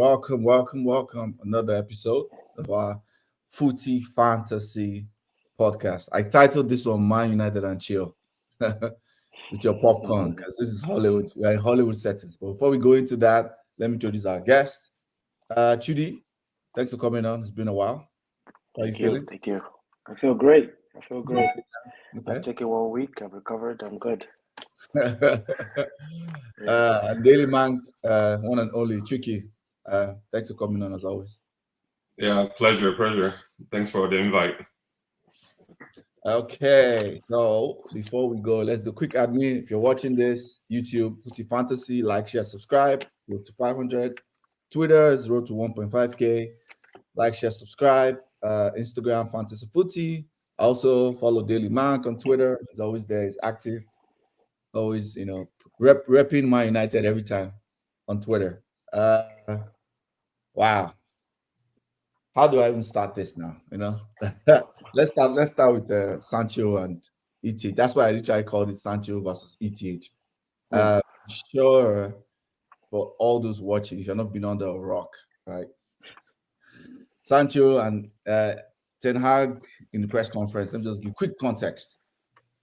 Welcome. Another episode of our Footy Fantasy podcast. I titled this one Man United and Chill with your popcorn because this is Hollywood. We are in Hollywood settings. But before we go into that, let me introduce our guest. Chudi, thanks for coming on. It's been a while. How are you feeling? Thank you. I feel great. Okay. I've taken 1 week. I've recovered. I'm good. Daily Man, one and only Tricky. Thanks for coming on as always. Yeah, pleasure. Thanks for the invite. Okay, so before we go, let's do a quick admin. If you're watching this, YouTube, Footy Fantasy, like, share, subscribe. Road to 500. Twitter is road to 1.5K. Like, share, subscribe. Instagram, Fantasy Footy. Also, follow Daily Mank on Twitter. He's always there. He's active. Always, repping Man United every time on Twitter. Wow. How do I even start this now? Let's start with Sancho and ETH. That's why I literally called it Sancho versus ETH. Sure, for all those watching, if you've not been under a rock, right? Sancho and Ten Hag in the press conference. Let me just give quick context.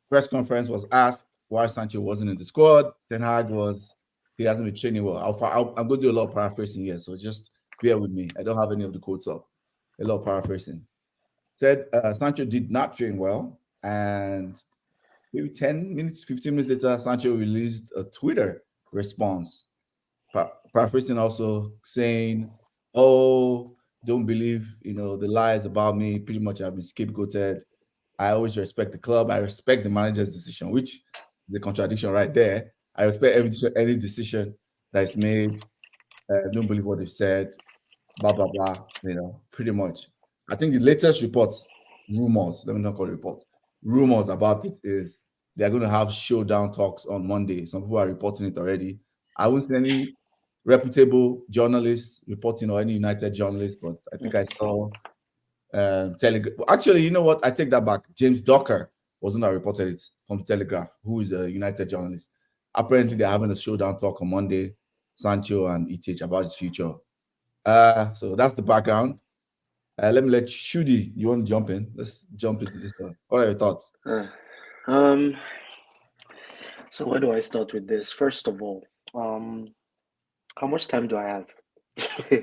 Press conference was asked why Sancho wasn't in the squad. Ten Hag he hasn't been training well. I'm going to do a lot of paraphrasing here, so just bear with me. I don't have any of the quotes up. A lot of paraphrasing. Said Sancho did not train well, and maybe 10 minutes, 15 minutes later, Sancho released a Twitter response. Paraphrasing also saying, "Oh, don't believe the lies about me. Pretty much I've been scapegoated. I always respect the club. I respect the manager's decision," which is the contradiction right there. I respect any decision that is made. Don't believe what they've said. Blah blah blah. Pretty much. I think the latest rumors. Let me not call it report. Rumors about it is they're going to have showdown talks on Monday. Some people are reporting it already. I won't see any reputable journalists reporting or any United journalists, but I think I saw Telegraph. Actually, you know what? I take that back. James Docker wasn't that reported it from the Telegraph, who is a United journalist. Apparently, they're having a showdown talk on Monday, Sancho and ETH about his future. So that's the background. Let me let Shudi. You want to jump in? Let's jump into this one. What are your thoughts? So where do I start with this? First of all, how much time do I have?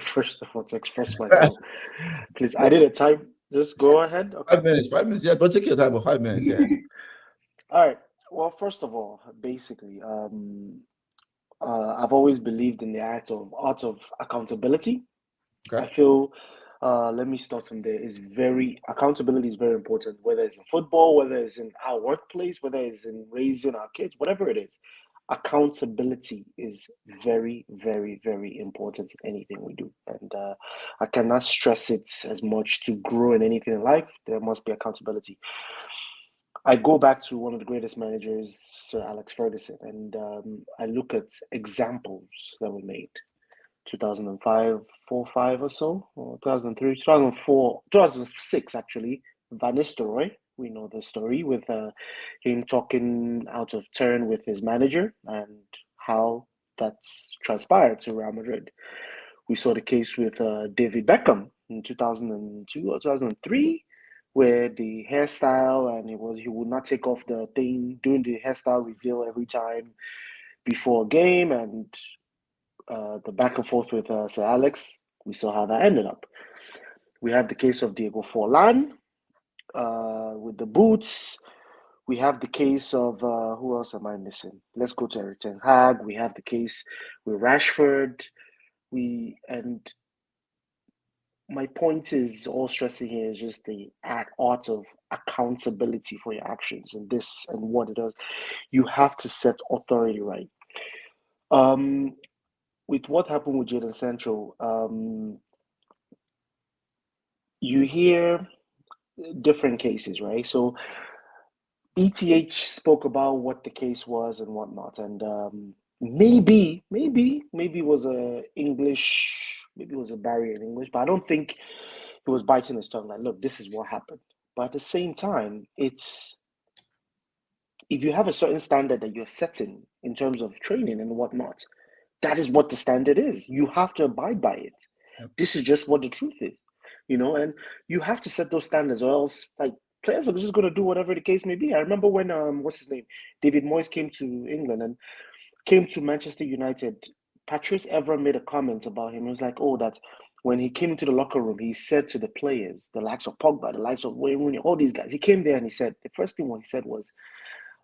First of all, to express myself, please. I did a time. Just go ahead. Okay. 5 minutes. 5 minutes. Yeah, but take your time. 5 minutes. Yeah. All right. Well, first of all, basically, I've always believed in the art of accountability. Okay. I feel. Let me start from there. Accountability is very important, whether it's in football, whether it's in our workplace, whether it's in raising our kids, whatever it is. Accountability is very, very, very important in anything we do. And I cannot stress it as much. To grow in anything in life, there must be accountability. I go back to one of the greatest managers, Sir Alex Ferguson, and I look at examples that were made. 2005, 4-5 or so, or 2003, 2004, 2006 actually. Van Nistelrooy, we know the story with him talking out of turn with his manager and how that's transpired to Real Madrid. We saw the case with David Beckham in 2002 or 2003, where the hairstyle, and he would not take off the thing, doing the hairstyle reveal every time before a game, and the back and forth with Sir Alex. We saw how that ended up. We have the case of Diego Forlan with the boots. We have the case of who else am I missing? Let's go to Erik ten Hag. We have the case with Rashford. And my point is, all stressing here is just the art of accountability for your actions and this and what it does. You have to set authority right. With what happened with Jadon Sancho, you hear different cases, right? So ETH spoke about what the case was and whatnot, and maybe it was maybe it was a barrier in English, but I don't think he was biting his tongue like, look, this is what happened. But at the same time, it's if you have a certain standard that you're setting in terms of training and whatnot, that is what the standard is. You have to abide by it. This is just what the truth is, and you have to set those standards, or else players are just going to do whatever the case may be. I remember when what's his name, David Moyes came to England and came to Manchester United. Patrice Evra made a comment about him. It was like, oh, that when he came into the locker room, he said to the players, the likes of Pogba, the likes of Wayne Rooney, all these guys, he came there and he said, the first thing what he said was,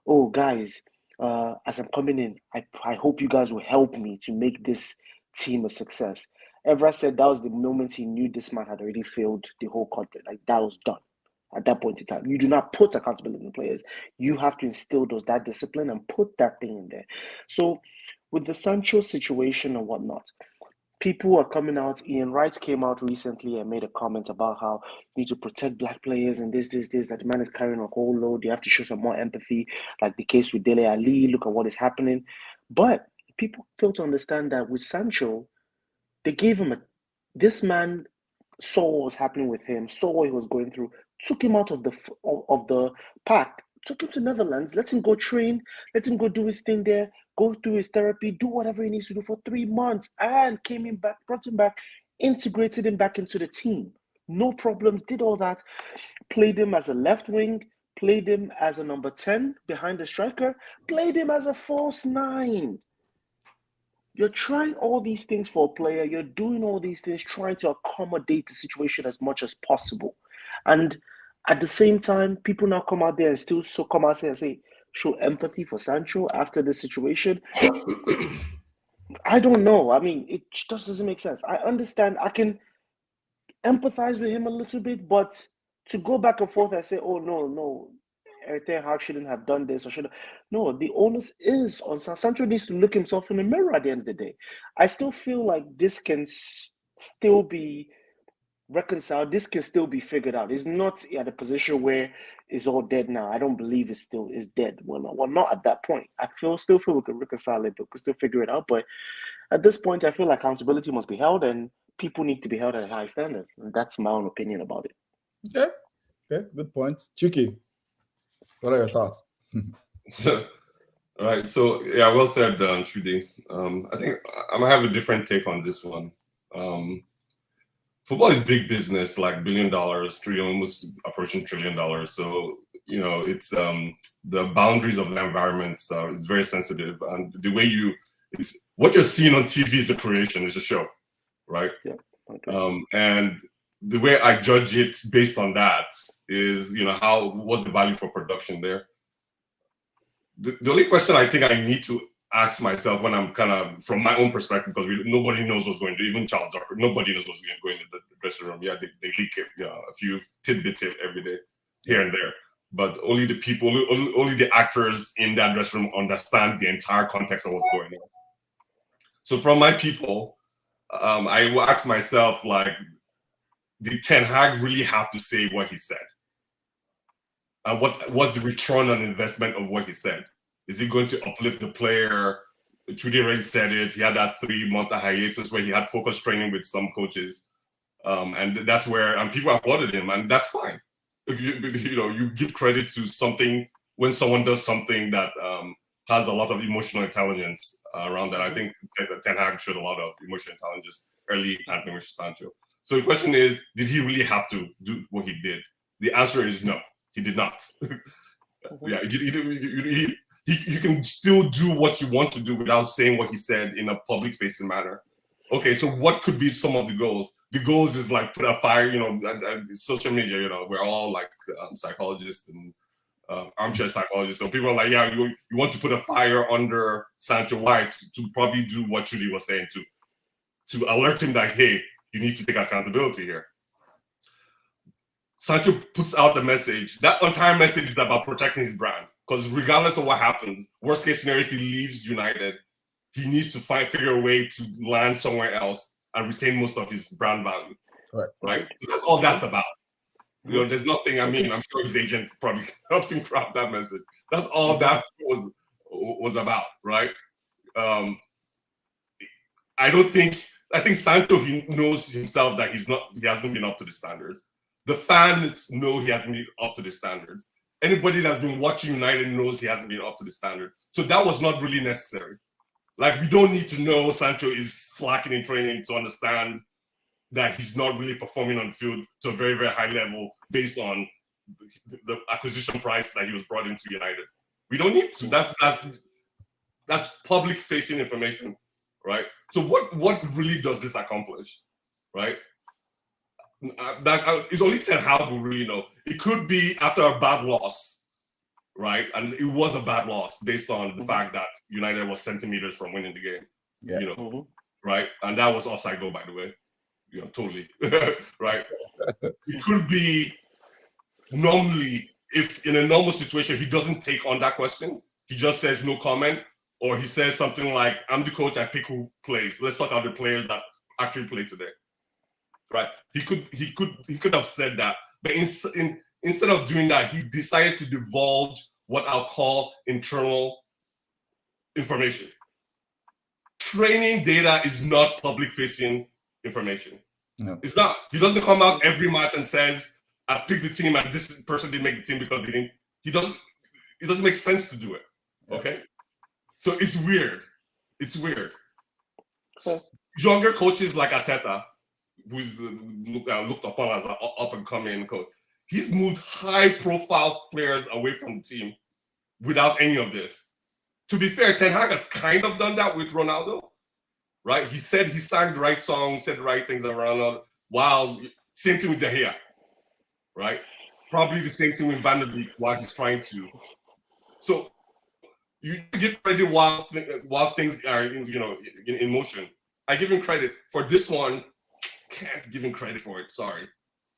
oh, guys, as I'm coming in, I hope you guys will help me to make this team a success. Evra said that was the moment he knew this man had already failed the whole content. Like, that was done at that point in time. You do not put accountability in players. You have to instill that discipline and put that thing in there. So with the Sancho situation and whatnot, people are coming out. Ian Wright came out recently and made a comment about how you need to protect black players and this, that the man is carrying a whole load. You have to show some more empathy, like the case with Dele Alli. Look at what is happening. But people fail to understand that with Sancho, they gave him this man saw what was happening with him, saw what he was going through, took him out of the pack, took him to Netherlands, let him go train, let him go do his thing there, go through his therapy, do whatever he needs to do for 3 months, and brought him back, integrated him back into the team. No problems, did all that, played him as a left wing, played him as a number 10 behind the striker, played him as a false 9. You're trying all these things for a player. You're doing all these things, trying to accommodate the situation as much as possible. And at the same time, people now come out there and still come out there and say, show empathy for Sancho after this situation. I don't know. I mean, it just doesn't make sense. I understand. I can empathize with him a little bit, but to go back and forth and say, oh, no, Ten Hag shouldn't have done this or shouldn't. No, the onus is on Sancho. Needs to look himself in the mirror at the end of the day. I still feel like this can still be reconciled. This can still be figured out. It's not at a position where it's all dead now. I don't believe it's dead. Well, not at that point. I still feel we can reconcile it, but we can still figure it out. But at this point, I feel like accountability must be held, and people need to be held at a high standard. And that's my own opinion about it. Okay, good point. Chucky, what are your thoughts? All right. So yeah, well said, Trudy. I think I might have a different take on this one. Football is big business, like $1 billion, almost approaching $1 trillion. So it's the boundaries of the environment is very sensitive, and the way it's what you're seeing on TV is a creation, it's a show, right? Yeah. Okay. And the way I judge it based on that is, what's the value for production there? The only question I think I need to ask myself when I'm kind of from my own perspective, because nobody knows what's going to, even Charles Zucker, nobody knows what's going in the dressing room. Yeah, they leak it, a few tidbits every day, here and there. But only the people, only the actors in that dressing room understand the entire context of what's going on. So from my people, I will ask myself, like, did Ten Hag really have to say what he said? And what's the return on investment of what he said? Is he going to uplift the player? Trudy already said it. He had that 3-month hiatus where he had focus training with some coaches. And that's where people applauded him, and that's fine. You give credit to something when someone does something that has a lot of emotional intelligence around that. I think Ten Hag showed a lot of emotional intelligence early Antony with Sancho. So the question is, did he really have to do what he did? The answer is no, he did not. Yeah, you can still do what you want to do without saying what he said in a public-facing manner. Okay, so what could be some of the goals? The goals is like put a fire, social media, we're all like psychologists and armchair psychologists. So people are like, yeah, you want to put a fire under Sancho White to probably do what Trudy was saying to alert him that, hey, you need to take accountability here. Sancho puts out the message. That entire message is about protecting his brand. Because regardless of what happens, worst case scenario, if he leaves United, he needs to figure a way to land somewhere else and retain most of his brand value. Right? So that's all that's about. There's nothing, I'm sure his agent probably helped him craft that message. That's all that was about, right? I think Sancho, he knows himself that he hasn't been up to the standards. The fans know he hasn't been up to the standards. Anybody that's been watching United knows he hasn't been up to the standard. So that was not really necessary. Like, we don't need to know Sancho is slacking in training to understand that he's not really performing on the field to a very, very high level based on the acquisition price that he was brought into United. We don't need to. That's public-facing information, right? So what really does this accomplish, right? That is only Ten Hag will really know. It could be after a bad loss, right? And it was a bad loss based on the fact that United was centimeters from winning the game, you know, right? And that was offside goal, by the way. You know, totally, right? It could be normally, if in a normal situation, he doesn't take on that question, he just says no comment, or he says something like, I'm the coach, I pick who plays. Let's talk about the players that actually played today, right? He could have said that, but instead of doing that, he decided to divulge what I'll call internal information. Training data is not public-facing information. No. It's not. He doesn't come out every match and says, I picked the team and this person didn't make the team because they didn't. It doesn't make sense to do it. Okay? So it's weird. It's weird. Okay. Younger coaches like Arteta, who's looked upon as an up-and-coming coach, he's moved high-profile players away from the team without any of this. To be fair, Ten Hag has kind of done that with Ronaldo. Right? He said he sang the right songs, said the right things around. Wow. Same thing with De Gea. Right? Probably the same thing with Van der Beek while he's trying to. So you give credit while things are in motion. I give him credit for this one. Can't give him credit for it. Sorry.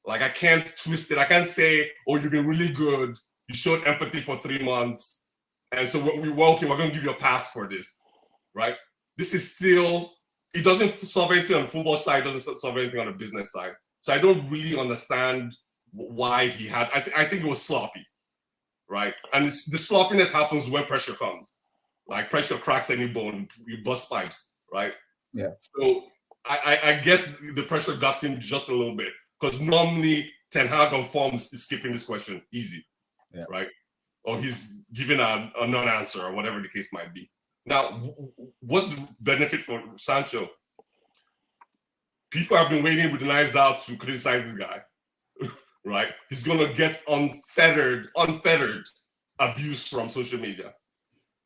Like, I can't twist it. I can't say, oh, you've been really good. You showed empathy for 3 months. And so we're going to give you a pass for this. Right? This is still, it doesn't solve anything on the football side, it doesn't solve anything on the business side. So I don't really understand why he had, I think it was sloppy, right? And the sloppiness happens when pressure comes. Like, pressure cracks any bone, you bust pipes, right? Yeah. So I guess the pressure got him just a little bit, because normally Ten Hag on form is skipping this question easy, right? Or he's giving a non-answer or whatever the case might be. Now, what's the benefit for Sancho? People have been waiting with the knives out to criticize this guy, right? He's going to get unfettered abuse from social media.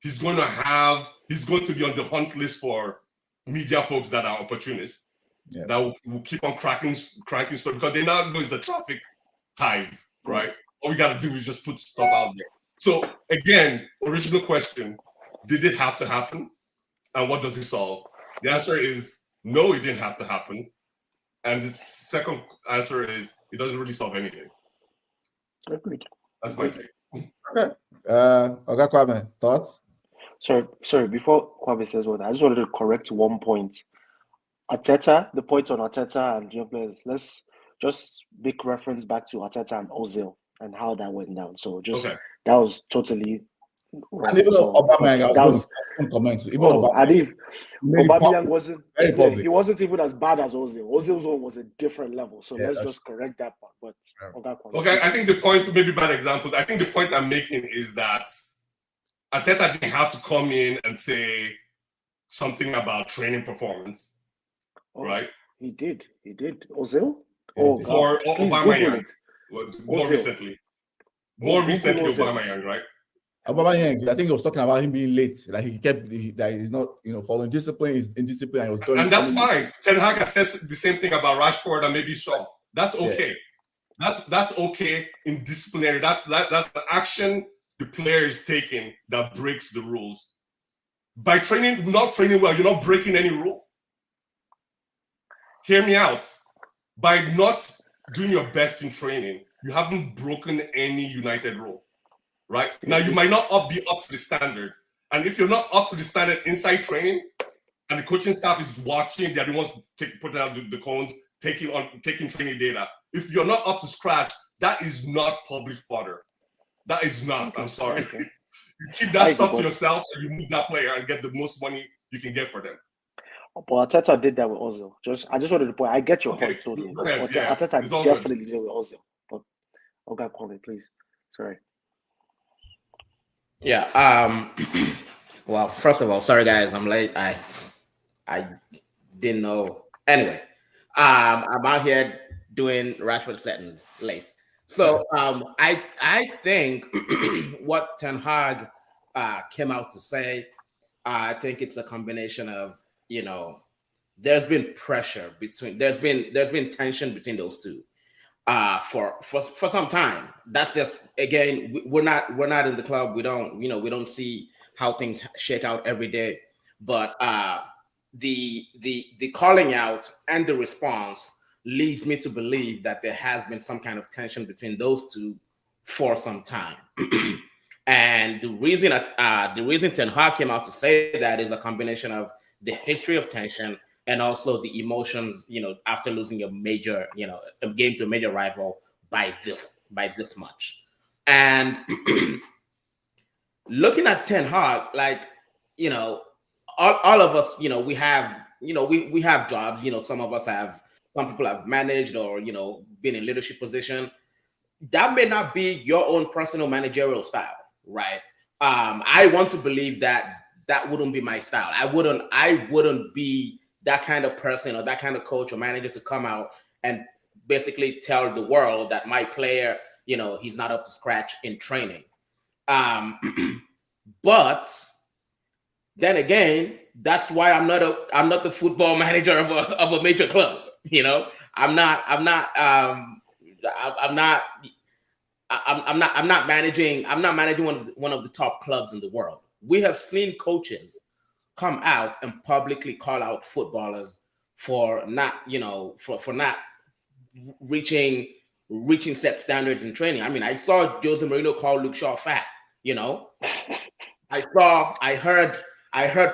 He's going to be on the hunt list for media folks that are opportunists, that will keep on cracking stuff, because they now know it's a traffic hive, right? All we got to do is just put stuff out there. So again, original question, did it have to happen? And what does it solve? The answer is no, it didn't have to happen. And the second answer is it doesn't really solve anything. Agreed. That's my take. Okay. Okay, Kwame, thoughts? Sorry, before Kwame says what, I just wanted to correct one point. Arteta, the point on Arteta and young players, let's just make reference back to Arteta and Ozil and how that went down. So that was totally wrong. And even Aubameyang, Aubameyang wasn't. He wasn't even as bad as Ozil. Ozil's one was a different level. So let's just correct that part. But okay, I think the point, maybe bad example. I think the point I'm making is that Arteta didn't have to come in and say something about training performance, right? He did. Ozil? For Aubameyang. More recently, Aubameyang, right? Aubameyang, I think he was talking about him being late. Like, that he's not, following discipline. He's indisciplined. And that's fine. Ten Hag has said the same thing about Rashford and maybe Shaw. That's okay. Yeah. That's okay in disciplinary. That's the action the player is taking that breaks the rules. By not training well, you're not breaking any rule. Hear me out. By not doing your best in training, you haven't broken any United rule, right? Now, you might not be up to the standard. And if you're not up to the standard inside training, and the coaching staff is watching, they're the ones putting out the cones, taking training data. If you're not up to scratch, that is not public fodder. That is not. Okay. I'm sorry. Okay. You keep that stuff to yourself, and you move that player and get the most money you can get for them. But Arteta did that with Ozil. I just wanted to point. I get your point totally. Arteta definitely did it with Ozil. But Kwame, please. Sorry. Yeah. Well, first of all, sorry guys, I'm late. I didn't know. Anyway, I'm out here doing Rashford settings late. So I think what Ten Hag came out to say, I think it's a combination of, there's been pressure between there's been tension between those two for some time. That's just, again, we're not in the club. We don't see how things shake out every day. But the calling out and the response leads me to believe that there has been some kind of tension between those two for some time. And the reason Ten Hag came out to say that is a combination of the history of tension and also the emotions, after losing a game to a major rival by this much. And looking at Ten Hag, like, all of us, we have jobs. Some people have managed or been in leadership position. That may not be your own personal managerial style, right? I want to believe that wouldn't be my style. I wouldn't be that kind of person or that kind of coach or manager to come out and basically tell the world that my player, he's not up to scratch in training. But then again, that's why I'm not the football manager of a major club. I'm not managing one of the top clubs in the world. We have seen coaches come out and publicly call out footballers for not reaching set standards in training. I mean, I saw Jose Mourinho call Luke Shaw fat. I heard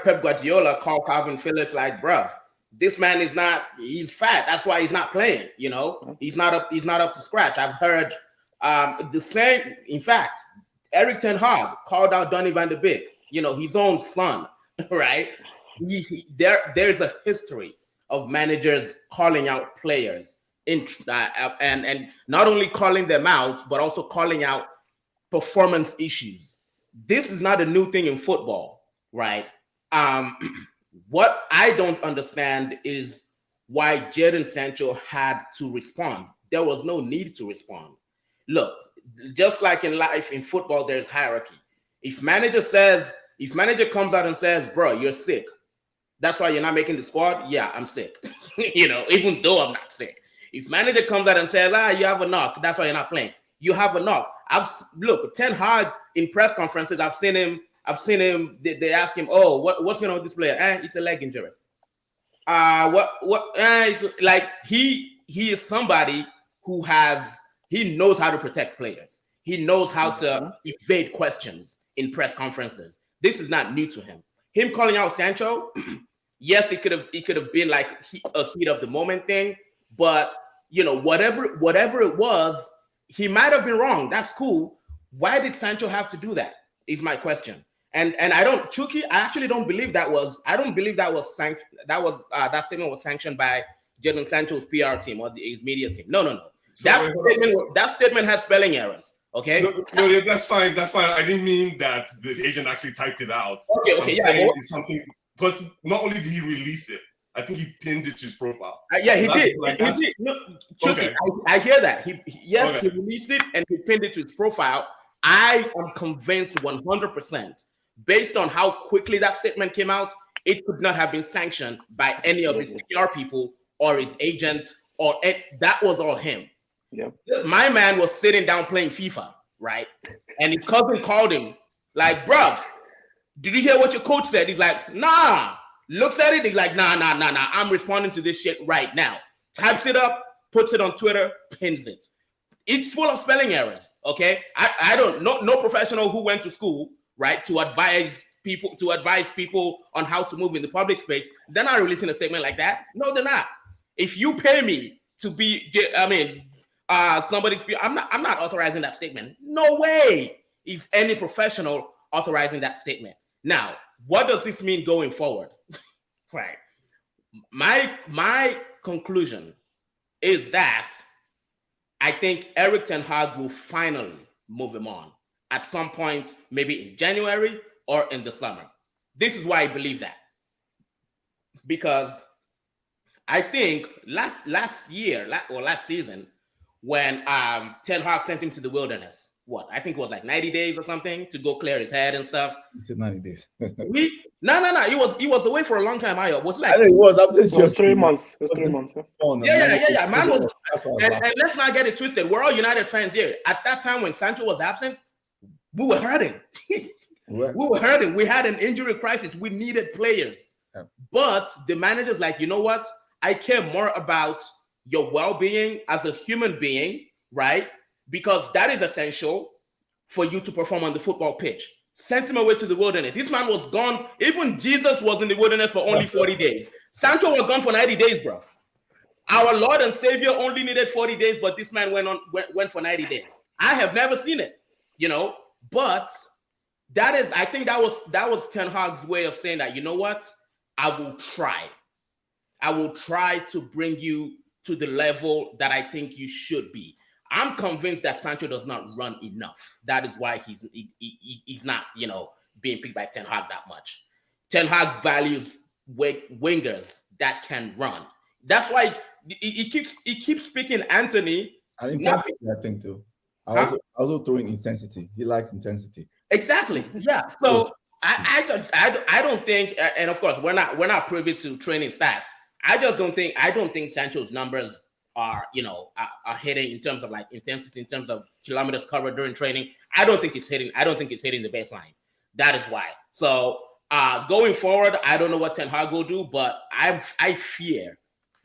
Pep Guardiola call Calvin Phillips like, bruv, this man he's fat. That's why he's not playing. He's not up to scratch. I've heard the same. In fact, Eric Ten Hag called out Donny van de Beek, his own son, right? There's a history of managers calling out players and not only calling them out, but also calling out performance issues. This is not a new thing in football, right? What I don't understand is why Jadon Sancho had to respond. There was no need to respond. Look, just like in life, in football, there's hierarchy. If manager comes out and says, bro, you're sick, that's why you're not making the squad. Yeah, I'm sick. Even though I'm not sick. If manager comes out and says, you have a knock, that's why you're not playing. You have a knock. Look, Ten Hag in press conferences, I've seen him. They ask him, oh, what's going on with this player? It's a leg injury. It's like he is somebody who he knows how to protect players. He knows how to evade questions in press conferences. This is not new to him. Him calling out Sancho, yes, it could have been like a heat of the moment thing, but whatever it was, he might have been wrong. That's cool. Why did Sancho have to do that? Is my question. And I actually don't believe that was that statement was sanctioned by Jadon Sancho's PR team or his media team. No. That statement has spelling errors. Okay. No, yeah, that's fine. That's fine. I didn't mean that the agent actually typed it out. Okay. I'm saying it's something, because not only did he release it, I think he pinned it to his profile. Yeah, he did. He did. No, okay. I hear that. He released it and he pinned it to his profile. I am convinced 100%, based on how quickly that statement came out, it could not have been sanctioned by any of his PR people or his agent, that was all him. Yep. My man was sitting down playing FIFA, right? And his cousin called him, like, bruv, did you hear what your coach said? He's like, nah. Looks at it, he's like, nah. I'm responding to this shit right now. Types it up, puts it on Twitter, pins it. It's full of spelling errors, okay? I don't know, no professional who went to school, right, to advise people on how to move in the public space. They're not releasing a statement like that. No, they're not. If you pay me to be, somebody's, I'm not authorizing that statement. No way is any professional authorizing that statement. Now, what does this mean going forward? Right. My conclusion is that I think Eric Ten Hag will finally move him on at some point, maybe in January or in the summer. This is why I believe that. Because I think last season, when Ten Hag sent him to the wilderness, I think it was like 90 days or something to go clear his head and stuff. He said 90 days. No. He was away for a long time. It was like, I know it was. I'm just It was 3 months. It was 3 months. Yeah. Man was, and let's not get it twisted. We're all United fans here. At that time when Sancho was absent, we were hurting. We were hurting. We had an injury crisis. We needed players. Yeah. But the manager's like, you know what? I care more about your well-being as a human being, right? Because that is essential for you to perform on the football pitch. Sent him away to the wilderness. This man was gone. Even Jesus was in the wilderness for only 40 days. Sancho was gone for 90 days, bro. Our Lord and Savior only needed 40 days, but this man went for 90 days. I have never seen it, but I think that was Ten Hag's way of saying that, you know what? I will try to bring you to the level that I think you should be. I'm convinced that Sancho does not run enough. That is why he's not, being picked by Ten Hag that much. Ten Hag values wingers that can run. That's why he keeps picking Antony. And intensity, I think too. I also throw in intensity. He likes intensity. Exactly. Yeah. So I don't think, and of course we're not privy to training stats. I don't think Sancho's numbers are hitting in terms of like intensity, in terms of kilometers covered during training. I don't think it's hitting the baseline. That is why. So going forward, I don't know what Ten Hag will do, but I fear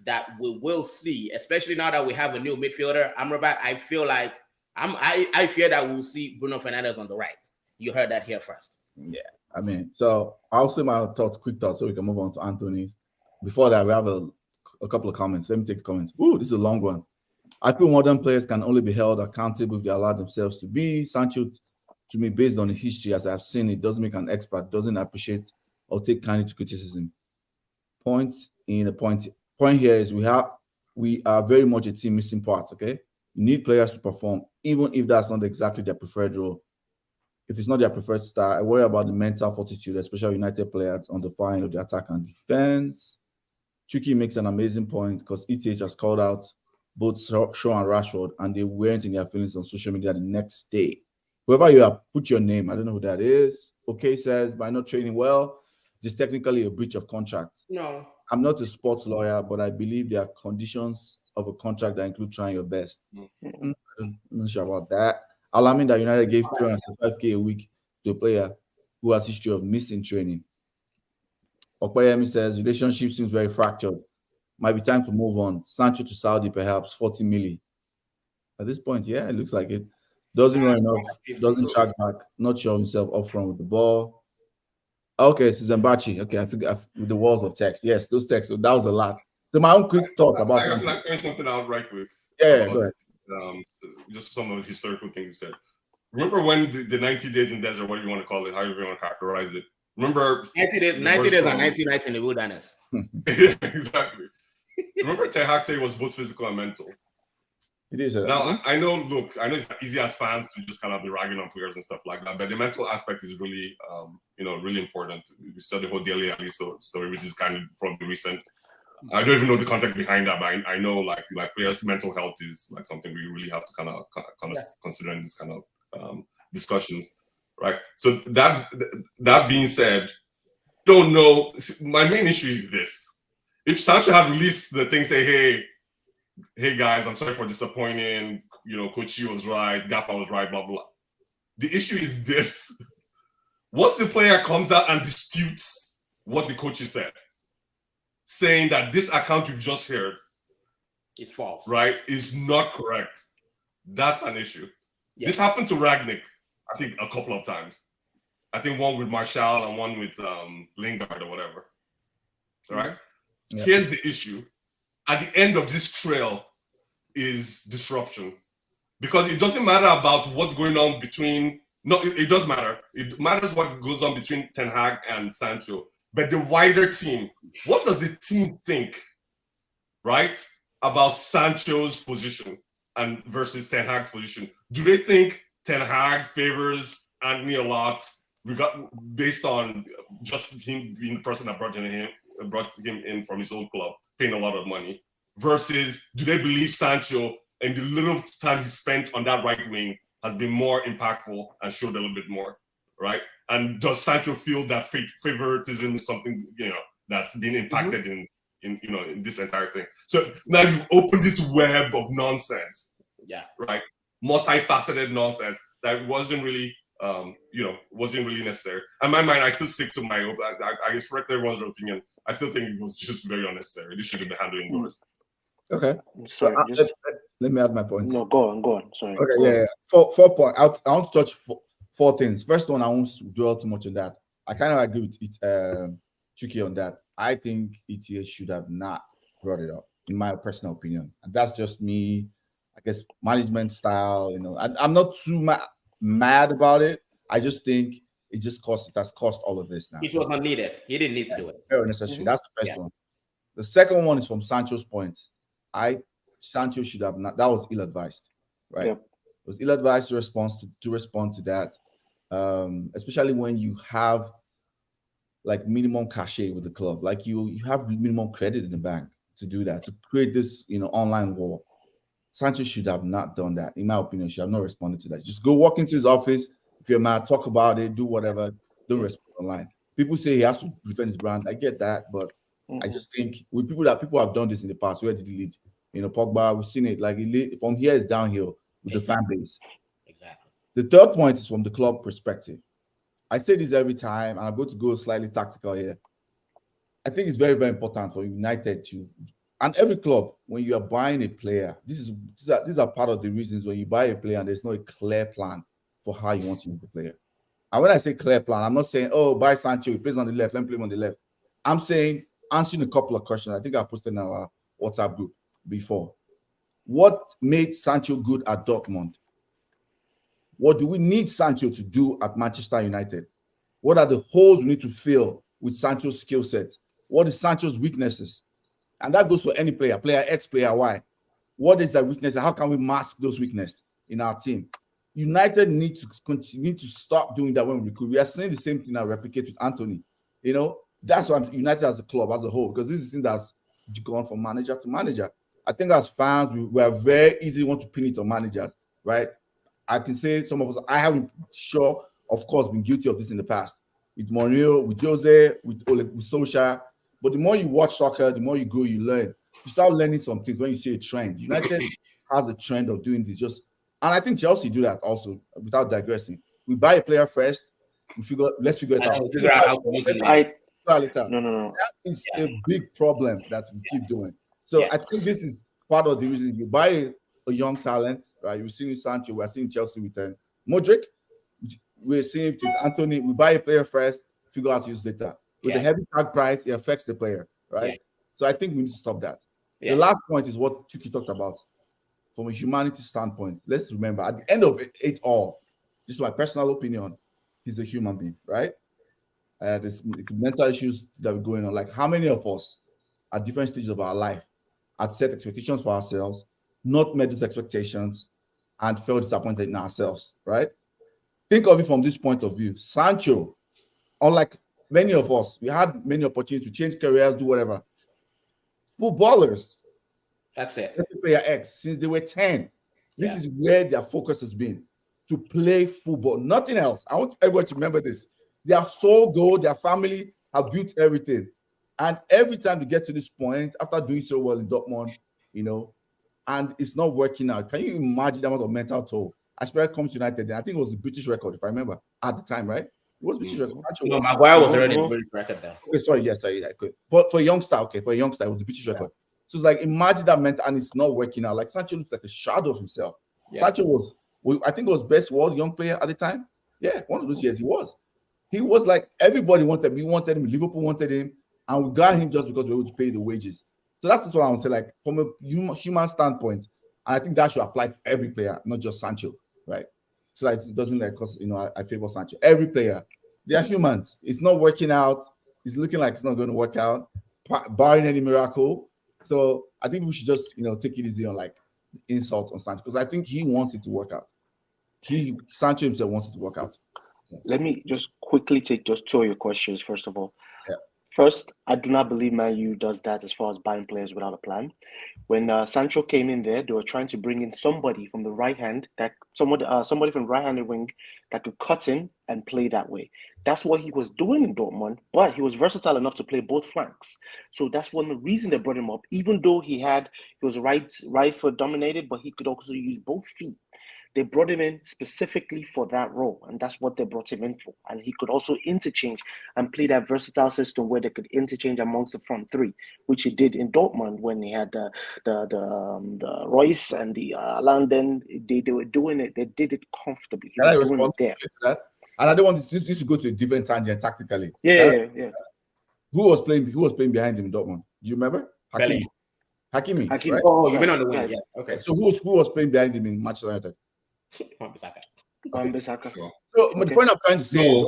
that we will see, especially now that we have a new midfielder, Amrabat. I feel like I fear that we'll see Bruno Fernandes on the right. You heard that here first. Yeah, I mean, so I'll say my quick thoughts, so we can move on to Antony's. Before that, we have a couple of comments. Let me take the comments. Ooh, this is a long one. I feel modern players can only be held accountable if they allow themselves to be. Sancho, to me, based on his history, as I've seen it, doesn't make an expert, doesn't appreciate or take kindly to criticism. Point here is we are very much a team missing parts, okay? You need players to perform, even if that's not exactly their preferred role. If it's not their preferred style, I worry about the mental fortitude, especially United players on the far end of the attack and defense. Chucky makes an amazing point because ETH has called out both Shaw and Rashford, and they weren't in their feelings on social media the next day. Whoever you are, put your name. I don't know who that is. Okay says, by not training well, it is technically a breach of contract. No. I'm not a sports lawyer, but I believe there are conditions of a contract that include trying your best. I'm not sure about that. I'll admit that United gave $375K a week to a player who has a history of missing training. Okoyemi says, relationship seems very fractured. Might be time to move on. Sancho to Saudi, perhaps 40 million. At this point, yeah, it looks like it. Doesn't run enough, doesn't track back, not sure himself up front with the ball. Okay, Suzanbachi. Okay, I think with the walls of text. Yes, those texts. So that was a lot. So my own quick thoughts about I'm like throwing something out right quick. Yeah, go ahead. Just some of the historical things you said. Remember when the 90 days in desert, what do you want to call it, however you want to characterize it? Remember 90 days and 90 nights in the wilderness. Yeah, exactly. Remember Ten Hag said it was both physical and mental. It is. Now I know it's easy as fans to just kind of be ragging on players and stuff like that, but the mental aspect is really really important. We saw the whole Dele Alli story, which is kind of probably recent. I don't even know the context behind that, but I know like players' mental health is like something we really have to kind of consider in this kind of discussions, right? So that being said, don't know. My main issue is this: if Sancho had released the thing, say, hey guys, I'm sorry for disappointing. Coach was right, Gaffer was right, blah blah. The issue is this: once the player comes out and disputes what the coach said, saying that this account you've just heard is false, right, is not correct, that's an issue. Yeah. This happened to Ragnick, I think, a couple of times. I think one with Martial and one with Lingard or whatever. All right? Yeah. Here's the issue. At the end of this trail is disruption. Because it doesn't matter about what's going on between... No, it does matter. It matters what goes on between Ten Hag and Sancho. But the wider team, what does the team think, right, about Sancho's position and versus Ten Hag's position? Do they think Ten Hag favors Antony a lot based on just him being the person that brought him in from his old club, paying a lot of money, versus do they believe Sancho and the little time he spent on that right wing has been more impactful and showed a little bit more, right? And does Sancho feel that favoritism is something, that's been impacted in this entire thing? So now you've opened this web of nonsense, right? Multifaceted nonsense that wasn't really necessary. In my mind, I still stick to my. I respect everyone's opinion. I still think it was just very unnecessary. This should have been handled indoors. Okay. Sorry, let me add my points. No, go on. Sorry. Okay, yeah. 4 points. I want to touch 4 things. First one, I won't dwell too much on that. I kind of agree with it, Tricky on that. I think ETH should have not brought it up, in my personal opinion. And that's just me, I guess, management style. I'm not too mad about it. I just think it has cost all of this now. It was not needed. He didn't need to do it. Very necessary. That's the first one. The second one is from Sancho's point. Sancho should have not. That was ill-advised, right? Yep. It was ill-advised to respond to that, especially when you have like minimum cachet with the club, like you have minimum credit in the bank to do that, to create this online war. Sancho should have not done that, in my opinion. Should have not responded to that. Just go walk into his office. If you're mad, talk about it, do whatever. Don't respond online. People say he has to defend his brand. I get that, but I just think with people have done this in the past. Where did he lead? Pogba, we've seen it. Like from here is downhill with the fan base. Exactly. The third point is from the club perspective. I say this every time, and I'm going to go slightly tactical here. I think it's very, very important for United to, and every club, when you are buying a player, these are part of the reasons when you buy a player and there's no clear plan for how you want to use the player. And when I say clear plan, I'm not saying, buy Sancho, he plays on the left, let me play him on the left. I'm saying answering a couple of questions. I think I posted in our WhatsApp group before. What made Sancho good at Dortmund? What do we need Sancho to do at Manchester United? What are the holes we need to fill with Sancho's skill set? What is Sancho's weaknesses? And that goes for any player X, player Y. What is that weakness? And how can we mask those weaknesses in our team? United need to continue to stop doing that when we recruit. We are seeing the same thing now replicate with Antony. That's why United as a club, as a whole, because this is the thing that's gone from manager to manager. I think as fans, we are very easy want to pin it on managers, right? I can say some of us, I haven't of course, been guilty of this in the past. With Mourinho, with Jose, with Solskjaer. But the more you watch soccer, the more you grow, you learn. You start learning some things when you see a trend. United has a trend of doing this. And I think Chelsea do that also, without digressing. We buy a player first, let's figure it out. No. That is a big problem that we keep doing. So I think this is part of the reason you buy a young talent, right? We're seeing Sancho, we're seeing Chelsea with Modric, we're seeing with Antony. We buy a player first, figure out to use later. With the heavy tag price, it affects the player, right? Yeah. So I think we need to stop that. Yeah. The last point is what Chucky talked about from a humanity standpoint. Let's remember, at the end of it all, this is my personal opinion, he's a human being, right? There's mental issues that are going on. Like, how many of us at different stages of our life had set expectations for ourselves, not met those expectations, and felt disappointed in ourselves, right? Think of it from this point of view. Sancho, unlike many of us, we had many opportunities to change careers, do whatever. Footballers, that's it. Player X, since they were 10, this is where their focus has been, to play football, nothing else. I want everyone to remember this. Their sole goal, their family have built everything. And every time they get to this point, after doing so well in Dortmund, and it's not working out, can you imagine the amount of mental toll? Aspire comes to United, I think it was the British record, if I remember, at the time, right? It was British record. No, Maguire was already the British record there. Okay, sorry, yes, I could. For a youngster, it was the British record. So it's like, imagine that mental, and it's not working out. Like, Sancho looks like a shadow of himself. Yeah. Sancho was, I think, was best world young player at the time. Yeah, one of those years he was. He was like, everybody wanted him. We wanted him. Liverpool wanted him. And we got him just because we were able to pay the wages. So that's what I want to say, like, from a human standpoint. And I think that should apply to every player, not just Sancho, right? So that it doesn't like, because, I favor Sancho. Every player, they are humans. It's not working out. It's looking like it's not going to work out, barring any miracle. So I think we should just, take it easy on, like, insult on Sancho, because I think he wants it to work out. Sancho himself wants it to work out. let me just quickly take just two of your questions, first of all. Yeah. First, I do not believe Man U does that as far as buying players without a plan. When Sancho came in there, they were trying to bring in somebody from the right hand, somebody from right-handed wing that could cut in and play that way. That's what he was doing in Dortmund, but he was versatile enough to play both flanks. So that's one of the reasons they brought him up. Even though he was right foot dominated, but he could also use both feet. They brought him in specifically for that role, and that's what they brought him in for. And he could also interchange and play that versatile system where they could interchange amongst the front three, which he did in Dortmund when he had the Royce and the London. They were doing it. They did it comfortably. Can I respond to that? And I don't want this to go to a different tangent tactically. Yeah. Who was playing behind him in Dortmund? Do you remember? Hakimi. Right? Oh, you've been on the wing. Yeah. Okay. So who was playing behind him in Manchester United? Wan-Bissaka. Sure. So the point I'm trying to say is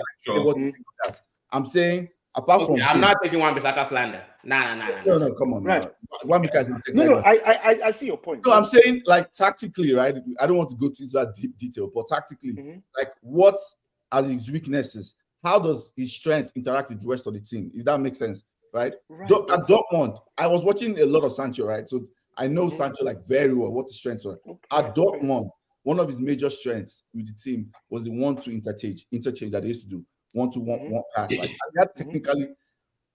I'm saying apart from I'm not taking Wan-Bissaka slander. Nah. No, come on. Right. Wan-Bissaka is not taking. No, I see your point. No, I'm saying like tactically, right? I don't want to go into that deep detail, but tactically, like what are his weaknesses? How does his strength interact with the rest of the team? If that makes sense, right? At Dortmund, I was watching a lot of Sancho, right? So I know Sancho like very well, what his strengths were. At Dortmund, one of his major strengths with the team was the one to interchange that they used to do, one pass. Like they had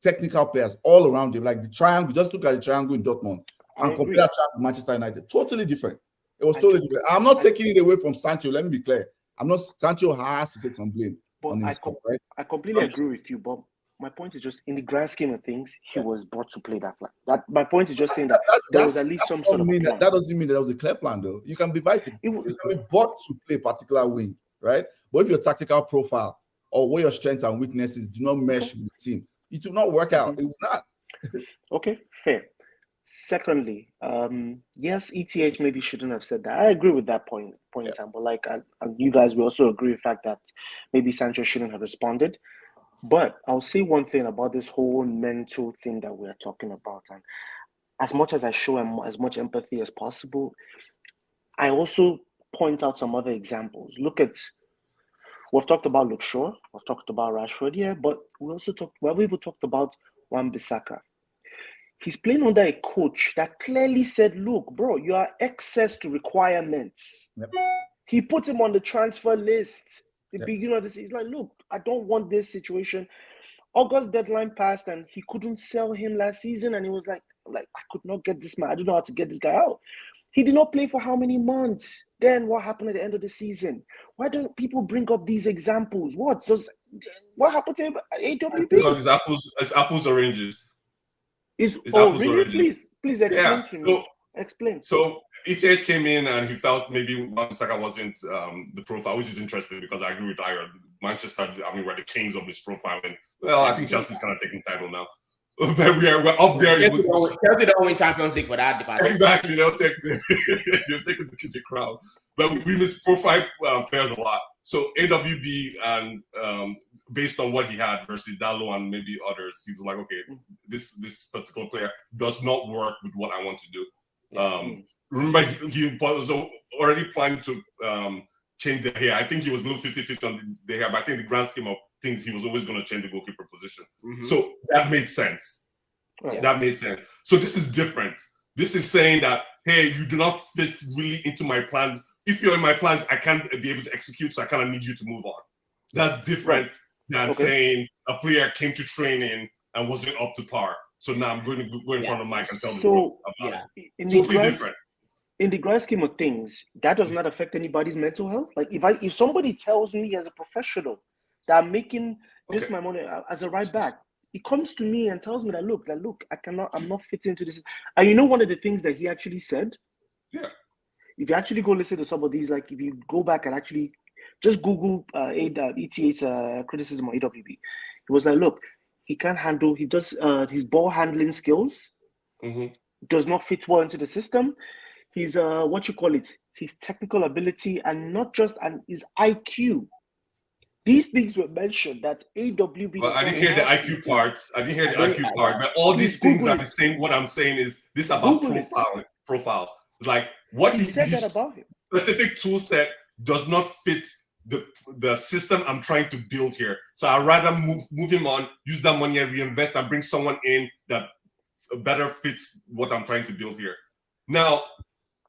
technical players all around him, like the triangle. Just look at the triangle in Dortmund and compare that triangle with Manchester United. Totally different. It was totally different. I'm not taking it away from Sancho. Let me be clear. Sancho has to take some blame on his stuff, right? I completely agree with you, Bob. My point is just in the grand scheme of things, he was brought to play that flag. My point is just saying that there was at least some sort of plan. That doesn't mean that was a clear plan, though. You can be invited. You can be bought to play a particular wing, right? But if your tactical profile or where your strengths and weaknesses do not mesh with the team, it will not work out. It will not. Okay, fair. Secondly, yes, ETH maybe shouldn't have said that. I agree with that point in time. But like, and you guys will also agree with the fact that maybe Sancho shouldn't have responded. But I'll say one thing about this whole mental thing that we're talking about. And as much as I show as much empathy as possible, I also point out some other examples. We've talked about Luke Shaw, we've talked about Rashford, but we've even talked about Wan-Bissaka. He's playing under a coach that clearly said, look, bro, you are excess to requirements. Yep. He put him on the transfer list. The beginning of this, he's like, look, I don't want this situation. August deadline passed and he couldn't sell him last season. And he was like, I could not get this man. I don't know how to get this guy out. He did not play for how many months? Then what happened at the end of the season? Why don't people bring up these examples? What happened to him at AWP? Because it's apples oranges. Really? Please explain to me. Explain. So ETH came in and he felt maybe Wan-Bissaka wasn't the profile, which is interesting because I agree with Iron. Manchester, we're the kings of misprofiling. Well, I think Chelsea's kind of taking title now. But we're up there. Chelsea don't win Champions League for that department. Exactly. They'll take the crown. But we misprofile players a lot. So AWB and based on what he had versus Dallo and maybe others, he was like, okay, this particular player does not work with what I want to do. Remember, he was already planning to change the hair. I think he was a little 50-50 on the hair, but I think the grand scheme of things, he was always going to change the goalkeeper position. So that made sense. Right. That made sense. So this is different. This is saying that, hey, you do not fit really into my plans. If you're in my plans, I can't be able to execute, so I kind of need you to move on. That's different than saying a player came to training and wasn't up to par. So now I'm going to go in front of Mike and tell them about it. In the grand scheme of things, that does not affect anybody's mental health. Like if somebody tells me as a professional that I'm making this my money as a right back, he comes to me and tells me that look, I'm not fitting into this. And you know one of the things that he actually said? Yeah. If you actually go listen to some of these, like if you go back and actually just Google ETH's criticism on AWB, he was like, look, he can't handle, he does his ball handling skills does not fit well into the system. His his technical ability and his IQ. These things were mentioned that AWB. Well, I didn't hear the IQ part. But all these things are the same. What I'm saying is this about profile. Like what he said that about him. Specific tool set does not fit the system I'm trying to build here. So I'd rather move him on, use that money and reinvest and bring someone in that better fits what I'm trying to build here. Now,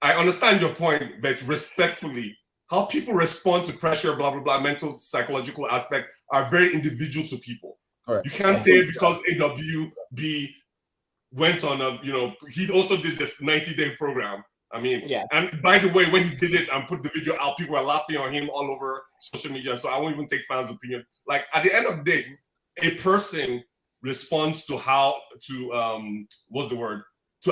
I understand your point, but respectfully, how people respond to pressure, blah, blah, blah, mental, psychological aspect are very individual to people. Correct. You can't say because AWB went on a, he also did this 90-day program. I mean, yeah. And by the way, when he did it and put the video out, people were laughing on him all over social media. So I won't even take fans' opinion. Like at the end of the day, a person responds to to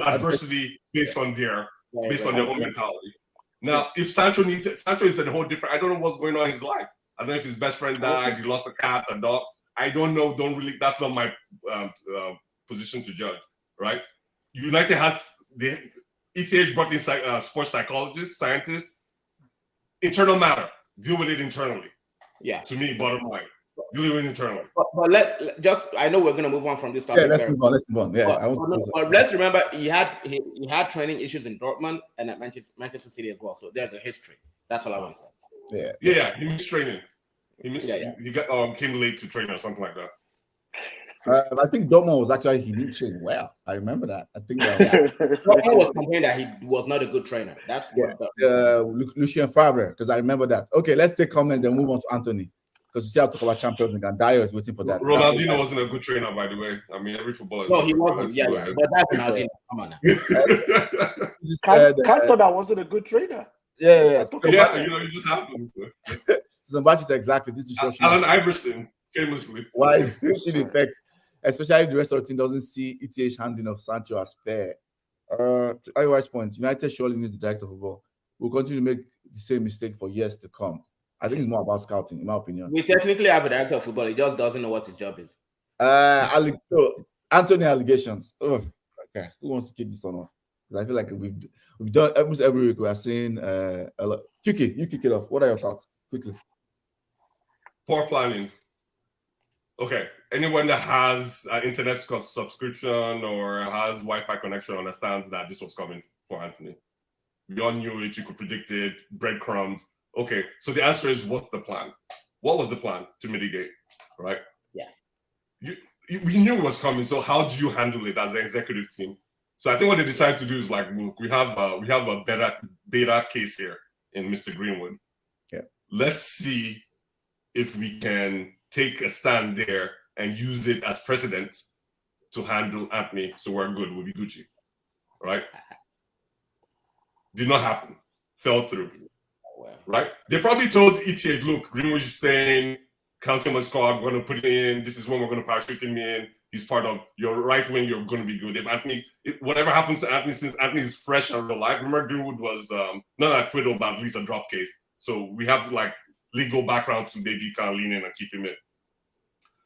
adversity based on their own mentality. Now, if Sancho needs it, Sancho is a whole different. I don't know what's going on in his life. I don't know if his best friend died, he lost a cat, a dog. I don't know. That's not my position to judge, right? United has the ETH brought in sports psychologists, scientists. Internal matter. Deal with it internally. Yeah. To me, bottom line. Deal with it internally. But I know we're going to move on from this topic. Yeah, let's move on. Yeah. But let's remember he had training issues in Dortmund and at Manchester City as well. So there's a history. That's all I want to say. Yeah. He missed training. He came late to training or something like that. I think Dortmund was actually, he didn't train well. I remember that. I think Dortmund was complaining that he was not a good trainer. That's Lucien Favre, because I remember that. Okay, let's take comments and move on to Antony, because you still have to talk about Champions League, and Dyer is waiting for that. Ronaldinho wasn't a good trainer, by the way. I mean, every footballer. No, he wasn't. Yeah, but that's Ronaldinho. Come on now. Can't thought that wasn't a good trainer. Yeah. It just happens. Somebody said exactly. This is Alan Iverson, famously. Why it affects, especially if the rest of the team doesn't see ETH handling of Sancho as fair. To Iwai's point, United surely needs the director of football. We'll continue to make the same mistake for years to come. I think it's more about scouting, in my opinion. We technically have a director of football. He just doesn't know what his job is. Antony allegations. Oh, okay. Who wants to kick this one off? Because I feel like we've done almost every week. We are saying a lot. You kick it off. What are your thoughts? Quickly. Poor planning. Okay. Anyone that has an internet subscription or has Wi-Fi connection understands that this was coming for Antony. We all knew it. You could predict it. Breadcrumbs. Okay. So the answer is, what's the plan? What was the plan to mitigate? Right? Yeah. We knew it was coming. So how do you handle it as an executive team? So I think what they decided to do is like, look, we have a better case here in Mr. Greenwood. Yeah. Let's see if we can take a stand there and use it as precedent to handle Antony, so we're good, we'll be Gucci, right? Did not happen, fell through, right? They probably told ETH, look, Greenwood is staying, count him on squad, we're going to put him in, this is when we're going to parachute him in, he's part of your right wing, you're going to be good. If whatever happens to Antony, since Antony is fresh and real life, remember Greenwood was not an acquittal, but at least a drop case. So we have like legal background to maybe kind of lean in and keep him in.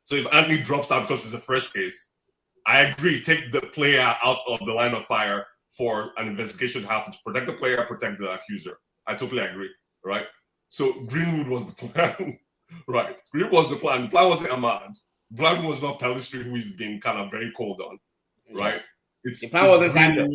So if Antony drops out because it's a fresh case, I agree, take the player out of the line of fire for an investigation to happen to protect the player, protect the accuser. I totally agree, right? So Greenwood was the plan, right? Greenwood was the plan. The plan wasn't Ahmad. The plan was not Pellistri, who he's been kind of very cold on, right? The plan wasn't Sancho. And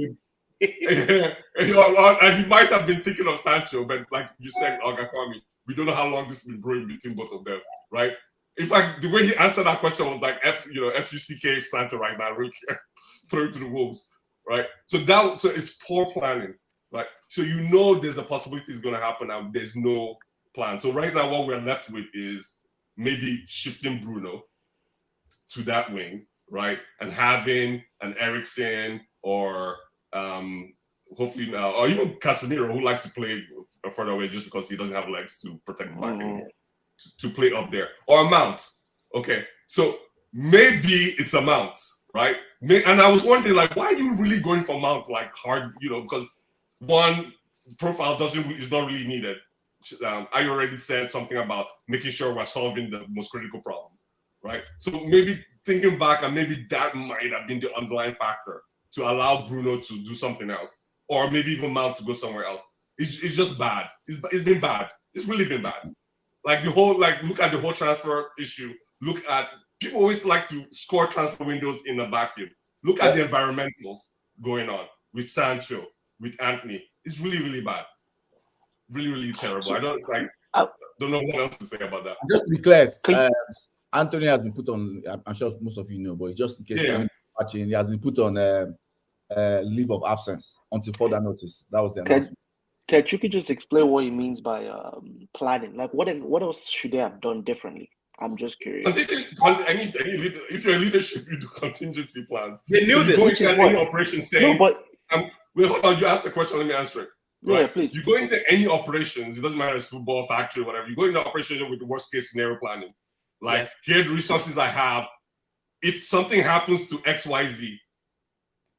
he might have been thinking of Sancho, but like you said, Kwame, we don't know how long this will be brewing between both of them, right? In fact, the way he answered that question was like, FUCK Sancho right now, I really care. Throw it to the wolves, right? So it's poor planning, right? So there's a possibility it's going to happen and there's no plan. So right now, what we're left with is maybe shifting Bruno to that wing, right? And having an Eriksen or hopefully, or even Casemiro, who likes to play further away just because he doesn't have legs to protect the back anymore, to play up there, or a Mount. Okay, so maybe it's a Mount, right? And I was wondering, like, why are you really going for Mount like hard? Because one profile is not really needed. I already said something about making sure we're solving the most critical problems, right? So maybe thinking back, and maybe that might have been the underlying factor to allow Bruno to do something else, or maybe even Mount to go somewhere else. It's just bad. It's been bad. It's really been bad. Like look at the whole transfer issue. Look at, people always like to score transfer windows in a vacuum. Look at the environmentals going on with Sancho, with Antony. It's really, really bad. Really, really terrible. I don't like don't know what else to say about that. Just to be clear, Antony has been put on. I'm sure most of you know, but just in case you're watching, he has been put on leave of absence until further notice. That was the announcement. Can you just explain what he means by planning? Like, what else should they have done differently? I'm just curious. If you're in leadership, you do contingency plans. They knew this. You go into any operation saying, no, but wait, hold on. You asked the question. Let me answer it. Yeah, right? please. You go into any operations. It doesn't matter if it's football, factory, whatever. You go into operation with the worst case scenario planning. Like, here are the resources I have. If something happens to XYZ,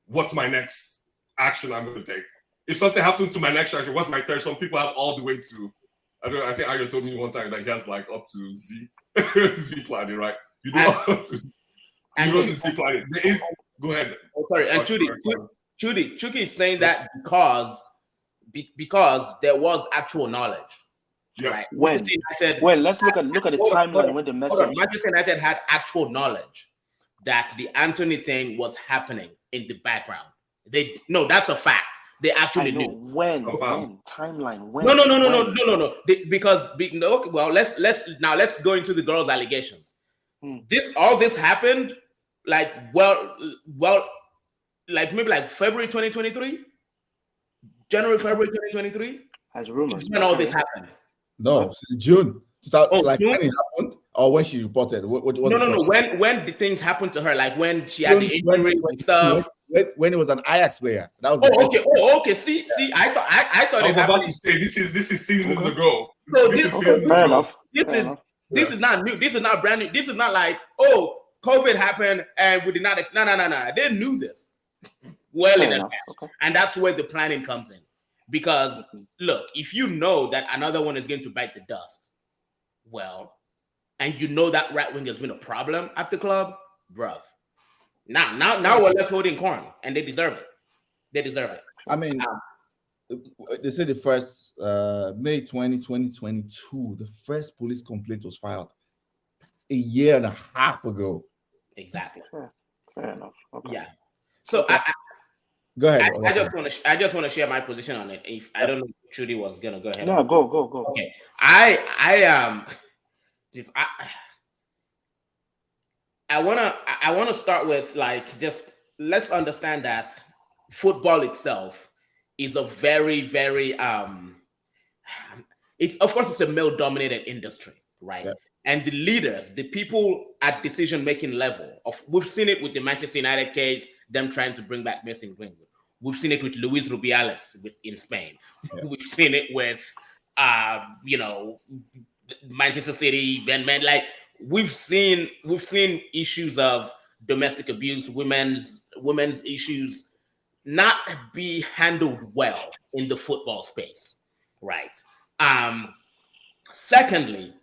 what's my next action I'm going to take? If something happens to my next action, what's my third? Some people have all the way to, I think Arya told me one time that he has like up to Z planning, right? You do up to Z planning. Go ahead. Oh, sorry. And Chuki is saying that because there was actual knowledge. Yeah. Right? When let's look at the timeline when the message. Manchester United had actual knowledge that the Antony thing was happening in the background. That's a fact. They actually knew. When timeline? When? No. Let's go into the girls' allegations. All this happened like maybe February 2023, January, February 2023. As rumors. When all this happened. No, June. June? When it happened or when she reported? No. When the things happened to her, like when she had the injury and stuff. When it was an Ajax player. That was okay. See, I thought I was about to say this is seasons ago. So this is not new. This is not brand new. This is not like, COVID happened and we did not. No. They knew this well in advance, and that's where the planning comes in. Because look, if you know that another one is going to bite the dust, and you know that right wing has been a problem at the club, bruv. Now we're left holding corn, and they deserve it. I mean, they said the first May 2022, the first police complaint was filed. That's a year and a half ago. Exactly. Fair enough. Okay. Yeah. So go ahead. I just want to share my position on it. If I don't know if Trudy was gonna go ahead. No, go. Okay. I wanna start with let's understand that football itself is a very, very it's a male-dominated industry, right? Yeah. And the leaders, the people at decision-making level, we've seen it with the Manchester United case, them trying to bring back Mason Greenwood. We've seen it with Luis Rubiales in Spain. Yeah. We've seen it with Manchester City, like we've seen issues of domestic abuse, women's issues not be handled well in the football space, right? Secondly,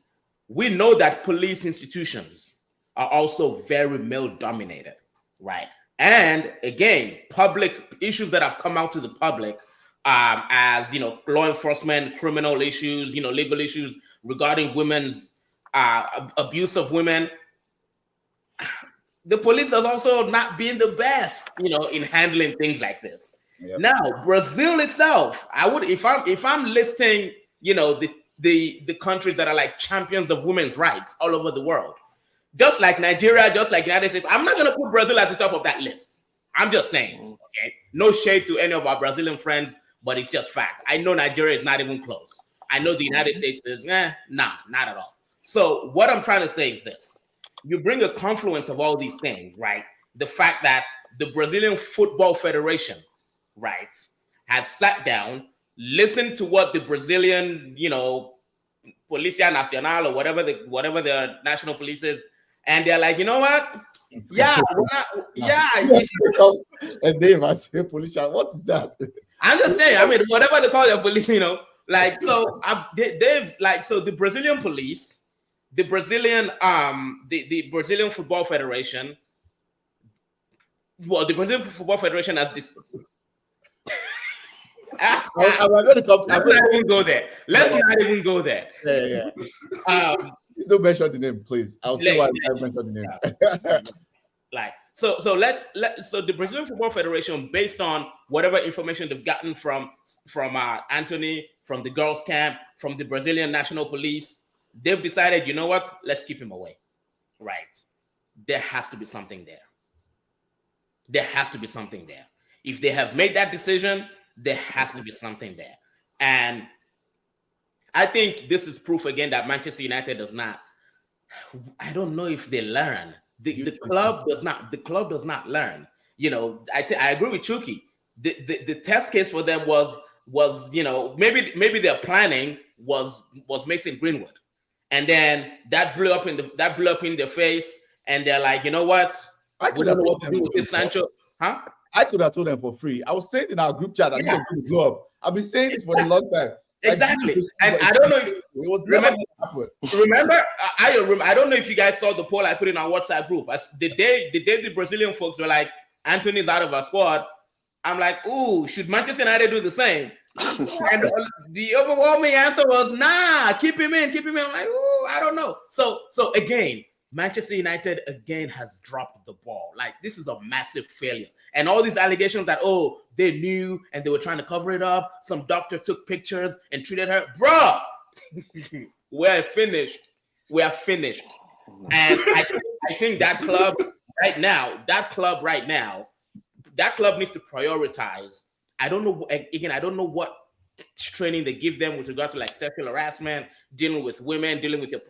we know that police institutions are also very male-dominated, right? And again, public issues that have come out to the public, as law enforcement, criminal issues, legal issues regarding women's abuse of women. The police has also not been the best, in handling things like this. Yep. Now, Brazil itself, if I'm listing, the countries that are like champions of women's rights all over the world, just like Nigeria, just like United States, I'm not going to put Brazil at the top of that list. I'm just saying, okay? No shade to any of our Brazilian friends, but it's just fact. I know Nigeria is not even close. I know the United States is, not at all. So what I'm trying to say is this. You bring a confluence of all these things, right? The fact that the Brazilian Football Federation, right, has sat down, listened to what the Brazilian, Policia Nacional or whatever the national police is, and they're like, you know what? Yeah, and they must say Policia. What is that? I'm just saying. I mean, whatever they call their police, so the Brazilian police. The Brazilian, the Brazilian Football Federation. Well, the Brazilian Football Federation has this. Let's not even go there. Yeah. Please don't mention the name, please. I'll tell you why I mentioned the name. So the Brazilian Football Federation, based on whatever information they've gotten from Antony, from the girls' camp, from the Brazilian National Police, they've decided, you know what? Let's keep him away. Right? There has to be something there. There has to be something there. If they have made that decision, there has to be something there. And I think this is proof again that Manchester United does not. I don't know if they learn. The club does not. The club does not learn. You know, I agree with Chucky. The test case for them was maybe their planning was Mason Greenwood, and then that blew up in their face, and they're like, you know what? We don't know what to do with this Sancho, huh? I could have told them for free. I was saying in our group chat that this was going to blow up. I've been saying this for a long time. Exactly. And I don't know if it was remember, I don't know if you guys saw the poll I put in our WhatsApp group. The day the Brazilian folks were like, Antony's out of our squad, I'm like, ooh, should Manchester United do the same? And the overwhelming answer was, nah, keep him in. I'm like, ooh, I don't know. So again, Manchester United again has dropped the ball. Like, this is a massive failure. And all these allegations that, oh, they knew and they were trying to cover it up. Some doctor took pictures and treated her. Bruh, we're finished. We are finished. And I think that club right now needs to prioritize. I don't know what training they give them with regard to like sexual harassment, dealing with women, dealing with your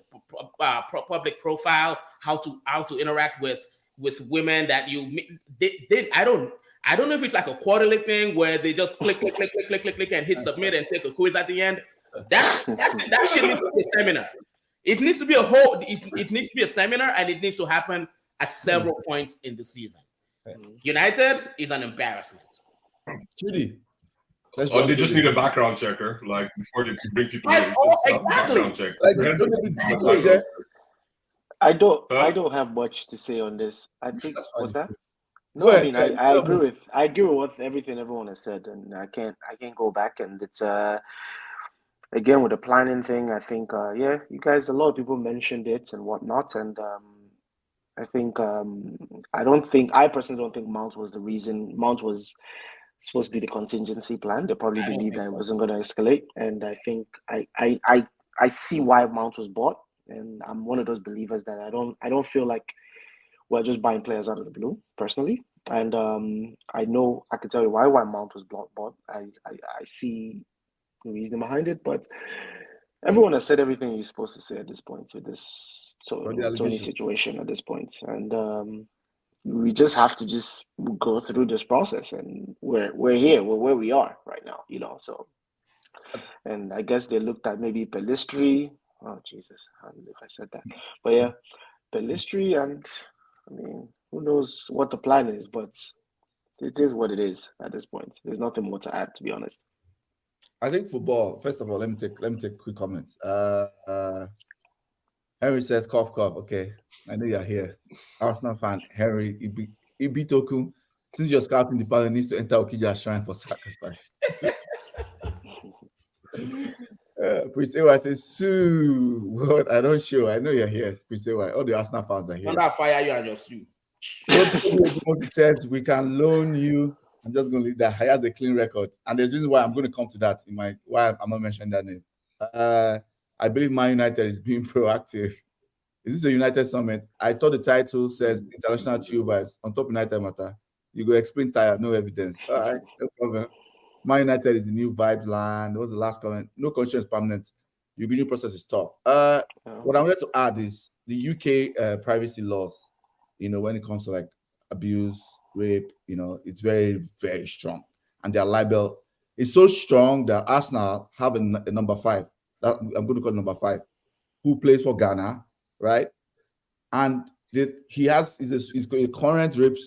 public profile, how to interact with women that I don't know if it's like a quarterly thing where they just click and hit submit and take a quiz at the end. That shit needs to be a seminar. It needs to be it needs to be a seminar, and it needs to happen at several points in the season. United is an embarrassment. Judy. Or they just need a background checker, like before they bring people in. Background check. I don't have much to say on this. I think was that. No, I mean I agree with everything everyone has said, and I can't go back. And it's again with the planning thing. I think you guys, a lot of people mentioned it and whatnot, and I think I personally don't think Mount was the reason. Mount was supposed to be the contingency plan. They probably believed that it wasn't going to escalate, and I think I see why Mount was bought, and I'm one of those believers that I don't feel like we're just buying players out of the blue, personally. And I know I can tell you why Mount was bought. I see the reason behind it, but everyone has said everything you're supposed to say at this point with this Tony situation at this point, and we just have to just go through this process, and we're here, we're where we are right now, so. And I guess they looked at maybe Pellistri. Oh Jesus, I don't know if I said that, but yeah, Pellistri, and I mean, who knows what the plan is, but it is what it is at this point. There's nothing more to add, to be honest. I think football. First of all, let me take quick comments. Henry says, cough. Okay, I know you're here. Arsenal fan, Henry Ibitoku. Since you're scouting, the panel needs to enter Okija's shrine for sacrifice. Prisewa says, Sue. What? I don't show. I know you're here. Prisewa. All the Arsenal fans are here. Don't fire you and your Sue. He says, we can loan you. I'm just going to leave that. He has a clean record. And there's reason why I'm going to come to that why I'm not mentioning that name. I believe Man United is being proactive. Is this a United summit? I thought the title says International Chill Vibes on top United matter. You go explain tire, no evidence. All right, no problem. Man United is the new vibes land. What's the last comment? No conscience permanent. Your union process is tough. What I wanted to add is the UK privacy laws, when it comes to like abuse, rape, it's very, very strong. And their libel is so strong that Arsenal have a number 5. That I'm going to call number 5, who plays for Ghana, right? And he's a current rape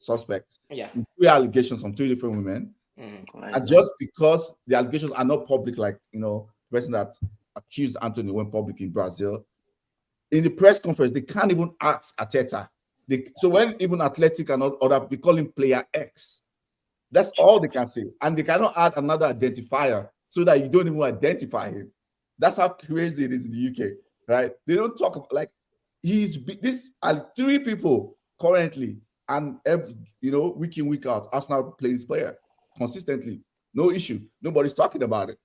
suspect. Yeah. 3 allegations from 3 different women. Mm-hmm. And just because the allegations are not public, the person that accused Antony went public in Brazil, in the press conference, they can't even ask Arteta. So when even Athletic and other, we call him player X. That's all they can say. And they cannot add another identifier so that you don't even identify him. That's how crazy it is in the UK, right? They don't talk about, these are 3 people currently And week in, week out, Arsenal play this player consistently. No issue. Nobody's talking about it.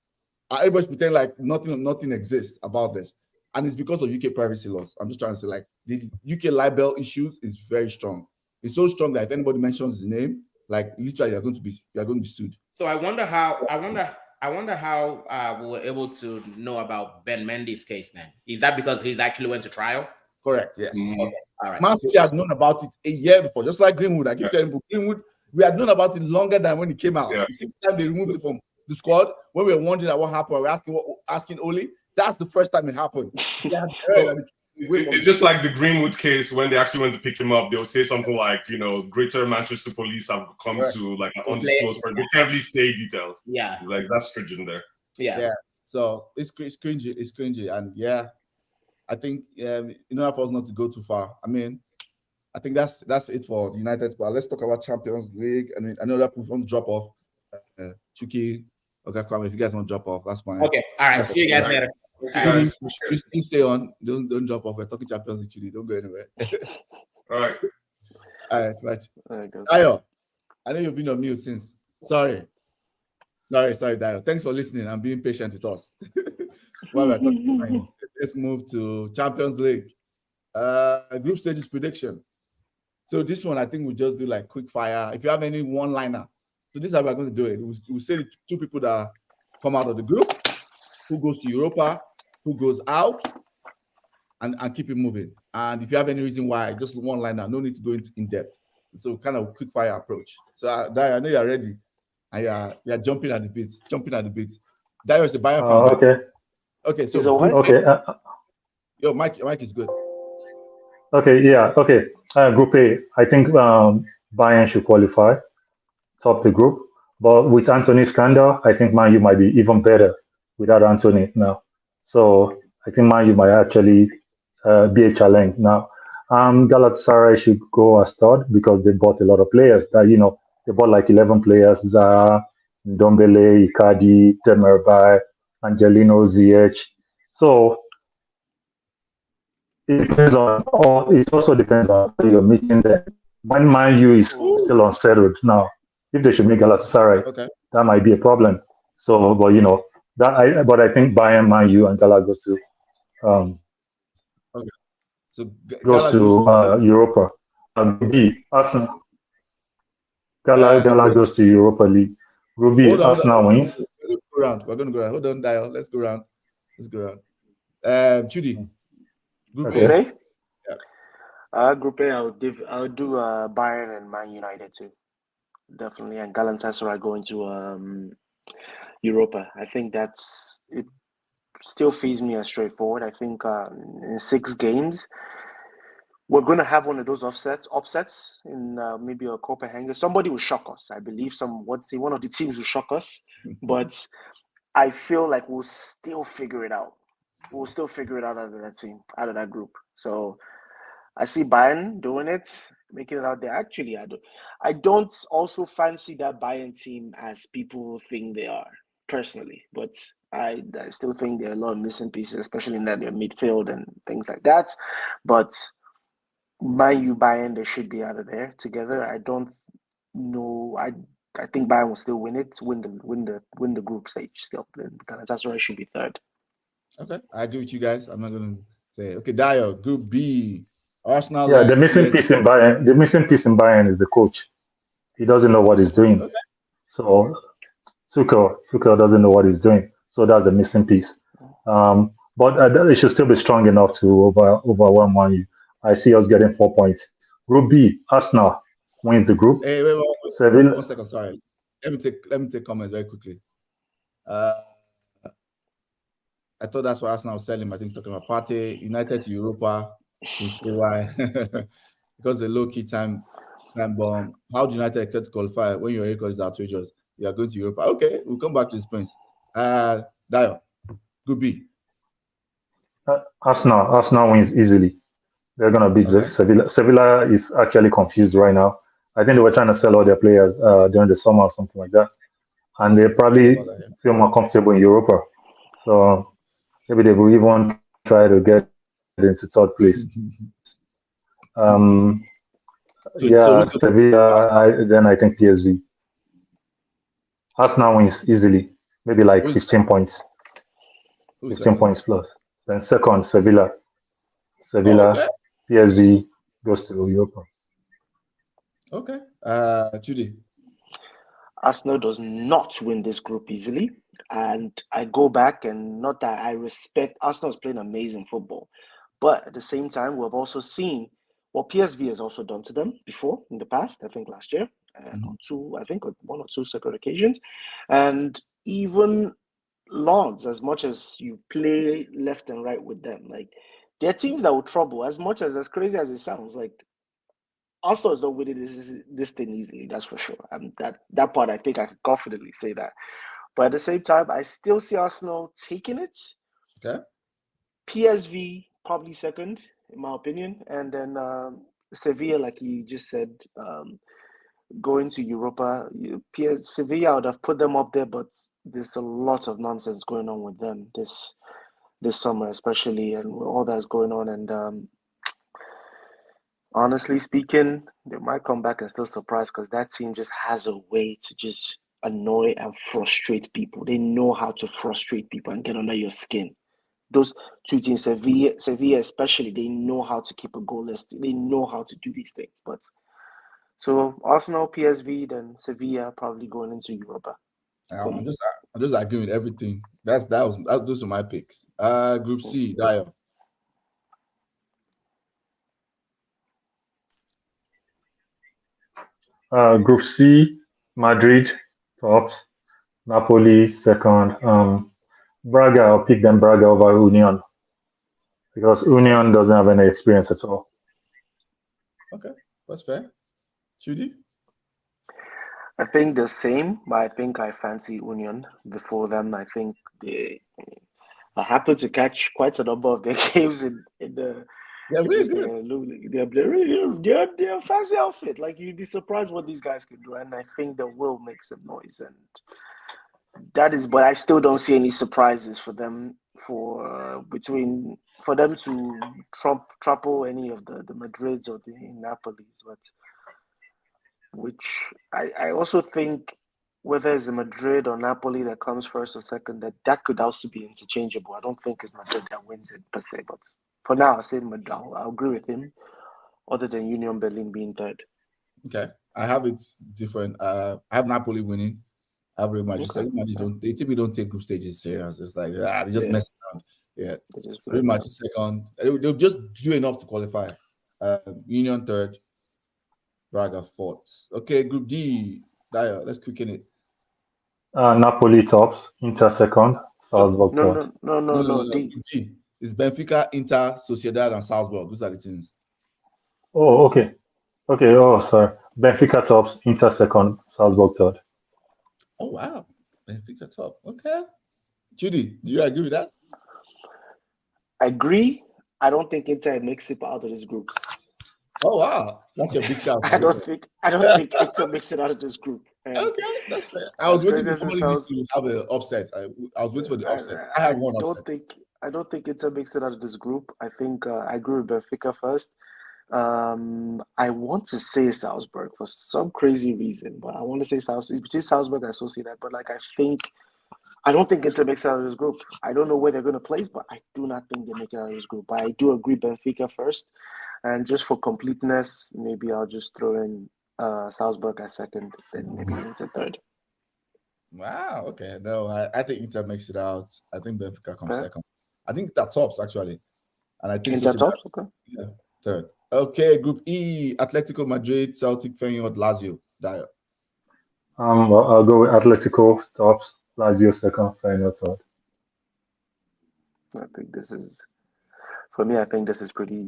Everybody's pretending like nothing exists about this. And it's because of UK privacy laws. I'm just trying to say, like, the UK libel issues is very strong. It's so strong that if anybody mentions his name, like, literally you're going to be sued. So I wonder how we were able to know about Ben Mendy's case then. Is that because he's actually went to trial? Correct, yes. Okay. All right. Man City had known about it a year before, just like Greenwood. I keep telling you, Greenwood, we had known about it longer than when he came out. Yeah. The sixth time they removed it from the squad, when we were wondering what happened, we were asking Oli, that's the first time it happened. It's just like the Greenwood case when they actually went to pick him up. They'll say something like, Greater Manchester Police have come to like an undisclosed person. They can't really say details. Yeah, like that's stringent there. Yeah. So it's cringy. It's cringy, and I think enough for us not to go too far. I mean, I think that's it for the United. But let's talk about Champions League. I mean, I know that we want to drop off. Chuki, okay, Kwame, if you guys want to drop off, that's fine. Okay, all right. See you guys later. Please stay on. Don't drop off. We're talking Champions League. Chile. Don't go anywhere. All right. Right. Dayo, I know you've been on mute since. Sorry, Dayo. Thanks for listening and being patient with us. While we're talking, let's move to Champions League. Group stages prediction. So this one, I think we'll just do like quick fire. If you have any one-liner, so this is how we're going to do it. We'll say the two people that come out of the group, who goes to Europa, who goes out, and keep it moving. And if you have any reason why, just one liner, no need to go into in depth. So kind of quick fire approach. So Dayo, I know you're ready. And you're jumping at the bit. Dayo is a Bayern fan. Okay. Okay, so okay. Your mic is good. Okay, yeah. Okay. Group A, I think Bayern should qualify, top the group. But with Antony's scandal, I think Man U might be even better without Antony now. So I think Man U might actually be a challenge now. Galatasaray should go as third because they bought a lot of players. They bought like 11 players: Zaha, Ndombele, Icardi, Demirbay, Angelino, Ziyech. So it depends on, or it also depends on who you're meeting them. When Man U is still unsettled now, if they should meet Galatasaray, that might be a problem. So, but I think Bayern, Man U, and Gala goes to Europa. Arsenal. Gala goes to Europa League. Arsenal wins. We're going to go around. Hold on, Dial. Let's go around. Judy. Group A? Yeah. Group A, I'll do Bayern and Man United too. Definitely. And Galatasaray going to Europa. I think it still feels me as straightforward. I think in 6 games, we're going to have one of those upsets in maybe a Copenhagen. Somebody will shock us. I believe one of the teams will shock us. But I feel like we'll still figure it out. We'll still figure it out out of that team, out of that group. So I see Bayern doing it, making it out there. Actually, I don't also fancy that Bayern team as people think they are, personally. But I still think there are a lot of missing pieces, especially in their midfield and things like that. But Man U, Bayern, they should be out of there together. I don't know. I think Bayern will still win the group stage still. That's why I should be third. Okay, I agree with you guys. I'm not going to say. Okay, Dayo, Group B, Arsenal. Yeah, the missing piece in Bayern is the coach. He doesn't know what he's doing. Okay. So Tuchel doesn't know what he's doing. So that's the missing piece. But it should still be strong enough to overwhelm Man U. I see us getting 4 points. Group B, Arsenal wins the group. Hey, wait. 1 second, sorry. Let me take comments very quickly. I thought that's what Arsenal was selling. I think talking about Partey, United to Europa. Why? Because the low-key time bomb. How do United expect to qualify when your record is outrageous? You are going to Europa. Okay, we'll come back to this point. Dayo, Group B. Arsenal wins easily. They're going to beat Sevilla. Sevilla is actually confused right now. I think they were trying to sell all their players during the summer or something like that. And they probably feel more comfortable in Europa. So maybe they will even try to get into third place. Yeah, Sevilla. Then I think PSV. Arsenal wins easily, maybe like 15 points. 15 points plus. Then second, Sevilla. Okay. PSV goes to Europa. Okay. Judy. Arsenal does not win this group easily. And I go back, and not that I respect Arsenal's playing amazing football, but at the same time, we've also seen what PSV has also done to them before in the past, I think last year, and on one or two separate occasions. And even Lords, as much as you play left and right with them, like they're teams that will trouble, as much as crazy as it sounds. Like Arsenal is not winning this thing easily, that's for sure. And that part, I think I can confidently say that. But at the same time, I still see Arsenal taking it. Okay. PSV probably second, in my opinion, and then Sevilla, like you just said, going to Europa. Sevilla, I would have put them up there, but there's a lot of nonsense going on with them this summer, especially, and all that's going on. And honestly speaking, they might come back and still surprise, because that team just has a way to just annoy and frustrate people. They know how to frustrate people and get under your skin. Those two teams, Sevilla especially, they know how to keep a goalless. They know how to do these things. But so Arsenal, PSV, then Sevilla probably going into Europa. I'm just agreeing with everything. Those are my picks. Group C, Dio. Group C, Madrid tops, Napoli second. Braga, I'll pick them Braga over Union, because Union doesn't have any experience at all. Okay, that's fair. Judy? I think the same, but I think I fancy Union before them. I think I happen to catch quite a number of their games in the. They're really good. They're a fancy outfit. Like, you'd be surprised what these guys can do, and I think they will make some noise. And that is, but I still don't see any surprises for them for them to trample any of the Madrids or the Napolis. But which I also think, whether it's a Madrid or Napoli that comes first or second, that could also be interchangeable. I don't think it's Madrid that wins it per se, but for now, I'll say Madrid. I'll agree with him, other than Union Berlin being third. Okay, I have it different. I have Napoli winning. I have Real Madrid. Okay. They typically don't take group stages serious. It's like they just mess around. Yeah, Real Madrid second. They'll just do enough to qualify. Union third. Braga fourth. Okay, Group D. Daya, let's quicken it. Napoli tops, Inter second, Salzburg third. No. D. It's Benfica, Inter, Sociedad, and Salzburg. Those are the teams. Oh, okay. Oh, sorry. Benfica tops, Inter second, Salzburg third. Oh, wow. Benfica top. Okay. Judy, do you agree with that? I agree. I don't think Inter makes it out of this group. Oh, wow. That's your big shout. I don't think Inter makes it out of this group. Okay, that's fair. I was waiting for somebody to have an upset. I was waiting for the upset. I have one upset. I don't think Inter makes it out of this group. I think I agree with Benfica first. I want to say Salzburg for some crazy reason, but I want to say Salzburg. It's between Salzburg and Sociedad, but I don't think Inter makes it out of this group. I don't know where they're going to place, but I do not think they make it out of this group. But I do agree Benfica first. And just for completeness, maybe I'll just throw in Salzburg as second, then maybe Inter third. Wow, okay. No, I think Inter makes it out. I think Benfica comes second. I think that tops, actually. And I think Inter tops? Okay. Yeah, third. Okay, Group E, Atletico Madrid, Celtic, Feyenoord, Lazio. Dio. I'll go with Atletico tops, Lazio second, Feyenoord third. I think this is pretty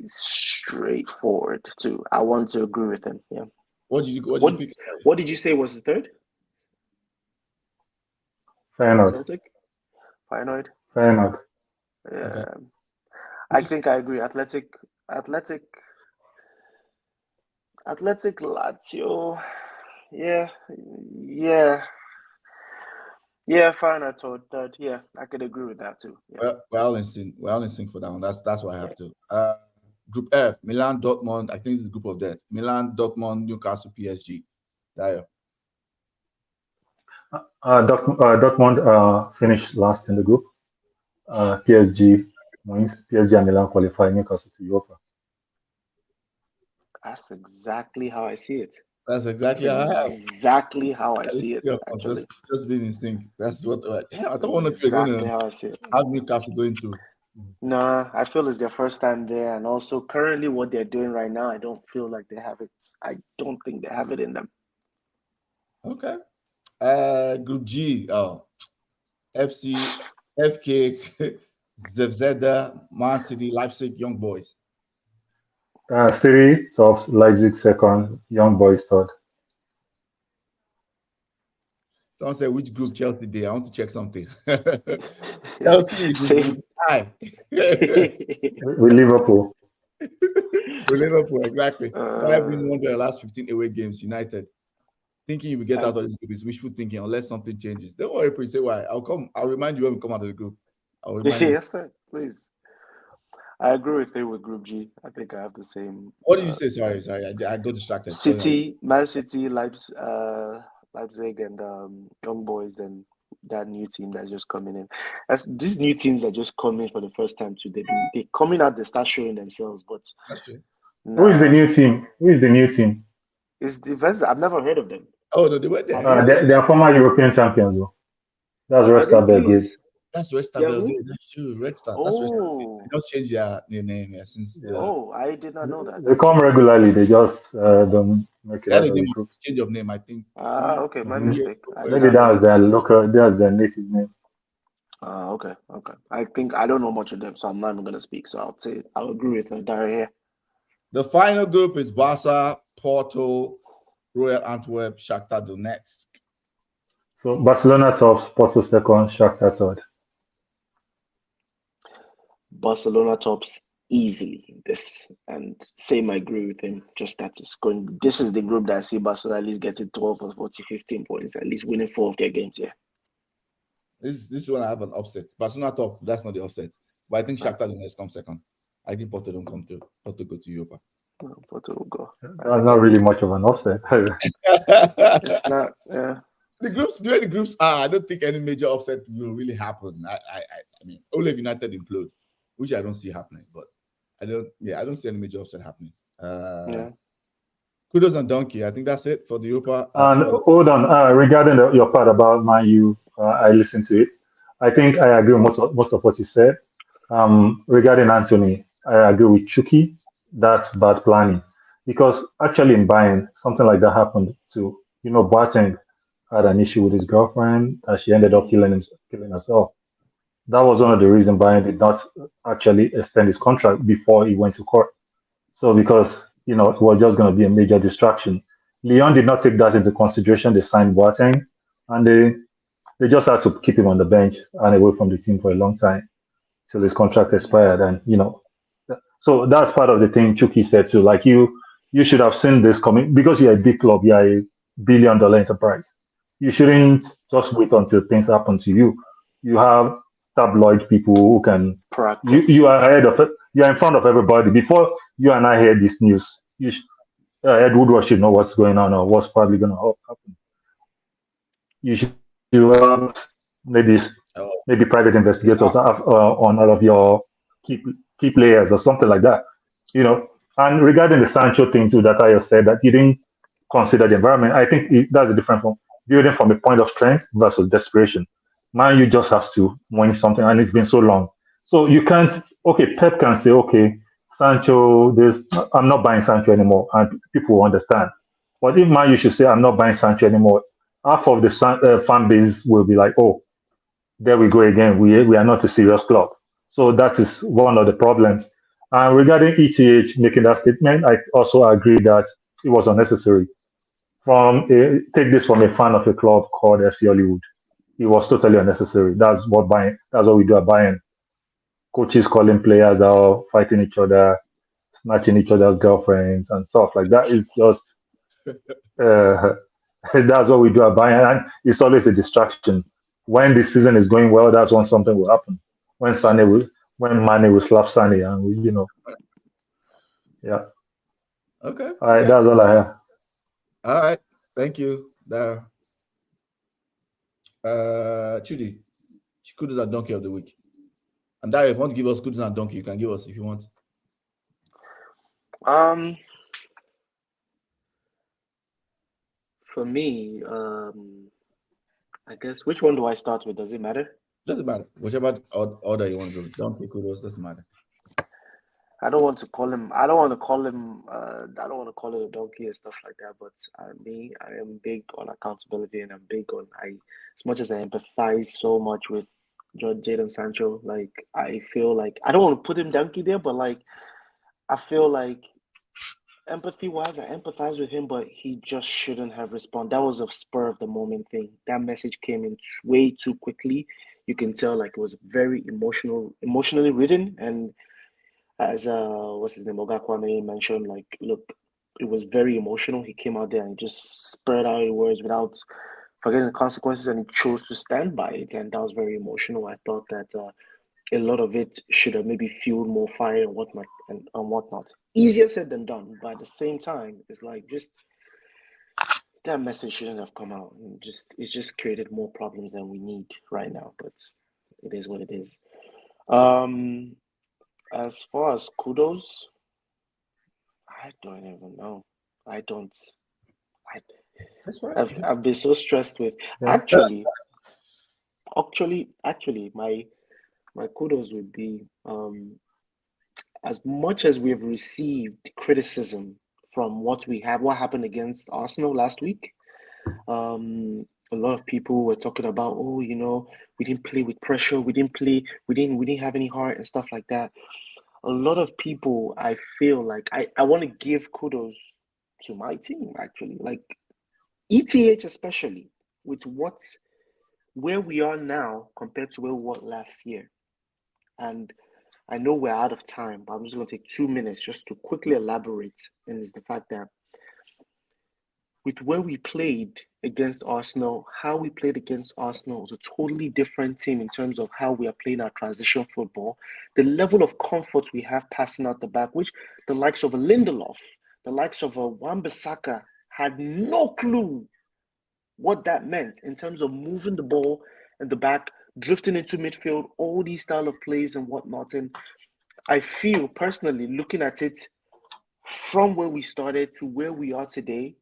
straightforward too. I want to agree with him. Yeah. What did you pick? What did you say was the third? Feyenoord. Celtic? Feyenoord. Yeah. Okay. I think I agree. Athletic, Lazio. Yeah. Feyenoord third. Yeah, I could agree with that too. Yeah. We're all in sync for that one. That's what I have to. Group F, Milan, Dortmund. I think it's the group of death. Milan, Dortmund, Newcastle, PSG. Dio. Dortmund finished last in the group. PSG wins. PSG and Milan qualify Newcastle to Europa. That's exactly how I see it. That's exactly how I see it. Actually, just being in sync. That's what. I don't want to exactly how I see it. Have Newcastle going through. Nah, I feel it's their first time there, and also currently what they're doing right now, I don't feel like they have it. I don't think they have it in them. Okay. Group G. FC, FK, Zvezda, Man City, Leipzig, Young Boys. City top, Leipzig second, Young Boys third. Someone said which group Chelsea did. I want to check something. Chelsea is high. With Liverpool. With Liverpool, exactly. 5 wins, won their last 15 away games. United. Thinking you will get out of this group is wishful thinking unless something changes. Don't worry, please say why. I'll remind you when we come out of the group. I'll remind you. Yes, sir. Please. I agree with you with Group G. I think I have the same. What did you say? Sorry. I got distracted. City, Man City, Leipzig, and Young Boys, and that new team that's just coming in. These new teams are just coming for the first time too. They coming out, they start showing themselves. But who is the new team? It's the Vets. I've never heard of them. Oh no, they were there. They are former European champions, though. That's Red Star Belgrade. That's Red Star Belgrade. That's true. Red Star. That's Red Star. They just changed their name since. I did not know that. They come regularly. They just don't make it. Change of name, I think. Okay, my mistake. Maybe that's their local. That's their native name. Okay. I don't know much of them, so I'm not even gonna speak. So I'll agree with Daria here. The final group is Barca, Porto, Royal Antwerp, Shakhtar Donetsk. So Barcelona top, Porto second, Shakhtar third. Barcelona tops easily this, and same I agree with him. Just that it's going. This is the group that I see Barcelona at least getting 12 or 40, 15 points, at least winning 4 of their games here. This one I have an upset. Barcelona top, that's not the offset. But I think Shakhtar Donetsk come second. I think Porto don't come through. Porto go to Europa. Porto will go. That's not really much of an offset. It's not. Yeah. The way the groups are, I don't think any major upset will really happen. I mean, only if United implode, which I don't see happening. But I don't see any major upset happening. Kudos and Donkey. I think that's it for the Europa. Hold on. Regarding your part about Man U, I listened to it. I think I agree with most of what you said. Regarding Antony, I agree with Chucky. That's bad planning. Because actually in Bayern, something like that happened to, Boateng had an issue with his girlfriend and she ended up killing herself. That was one of the reasons Bayern did not actually extend his contract before he went to court. So because, it was just going to be a major distraction. Lyon did not take that into consideration. They signed Boateng and they just had to keep him on the bench and away from the team for a long time till his contract expired. And, so that's part of the thing Chucky said too. Like you should have seen this coming because you're a big club, you're a $1 billion enterprise. You shouldn't just wait until things happen to you. You have tabloid people who can. You are ahead of it. You are in front of everybody. Before you and I hear this news, Ed Woodward should know what's going on or what's probably going to happen. You should have maybe private investigators on all of your key players or something like that. And regarding the Sancho thing too, that I said that you didn't consider the environment. I think that's a different from building from a point of strength versus desperation. Man, you just have to win something, and it's been so long. So you can't. Okay, Pep can say, okay, Sancho, I'm not buying Sancho anymore, and people will understand. But if Man, you should say, I'm not buying Sancho anymore, half of the fan base will be like, oh, there we go again. We are not a serious club. So that is one of the problems. And regarding ETH making that statement, I also agree that it was unnecessary. Take this from a fan of a club called FC Hollywood. It was totally unnecessary. That's what we do at Bayern. Coaches calling players out, fighting each other, snatching each other's girlfriends and stuff like that. Is just that's what we do at Bayern, and it's always a distraction. When the season is going well, that's when something will happen. When Mane will slap Sané, and Yeah. Okay. All right, okay. that's all I have. All right. Thank you. Chidi, Kudos and Donkey of the week. And Dario, if you want to give us Kudos and Donkey, you can give us if you want. For me, I guess which one do I start with? Does it matter? Doesn't matter. Whichever order you want to go. Donkey, Kudos, doesn't matter. I don't want to call him. I don't want to call him. I don't want to call it a donkey and stuff like that. But I am big on accountability, and I'm big on as much as I empathize so much with Jadon Sancho. Like I feel like I don't want to put him donkey there, but like I feel like empathy-wise, I empathize with him, but he just shouldn't have responded. That was a spur of the moment thing. That message came in way too quickly. You can tell like it was very emotionally written, and as what's his name, Oga Kwame mentioned, like, look, it was very emotional. He came out there and just spread out his words without forgetting the consequences, and he chose to stand by it, and that was very emotional. I thought that a lot of it should have maybe fueled more fire and whatnot and whatnot. Easier said than done, but at the same time, it's like just that message shouldn't have come out. And it's just created more problems than we need right now. But it is what it is. As far as kudos, I don't even know. I don't. That's fine. I've been so stressed with Yeah. actually, my kudos would be as much as we've received criticism from what happened against Arsenal last week. A lot of people were talking about, oh, you know, we didn't play with pressure, we didn't have any heart and stuff like that. A lot of people, I feel like I want to give kudos to my team actually, like ETH especially, with where we are now compared to where we were last year. And I know we're out of time, but I'm just going to take 2 minutes just to quickly elaborate. And it's the fact that with where we played against Arsenal, how we played against Arsenal was a totally different team in terms of how we are playing our transition football. The level of comfort we have passing out the back, which the likes of a Lindelof, the likes of a Wan-Bissaka had no clue what that meant in terms of moving the ball in the back, drifting into midfield, all these style of plays and whatnot. And I feel personally, looking at it from where we started to where we are today,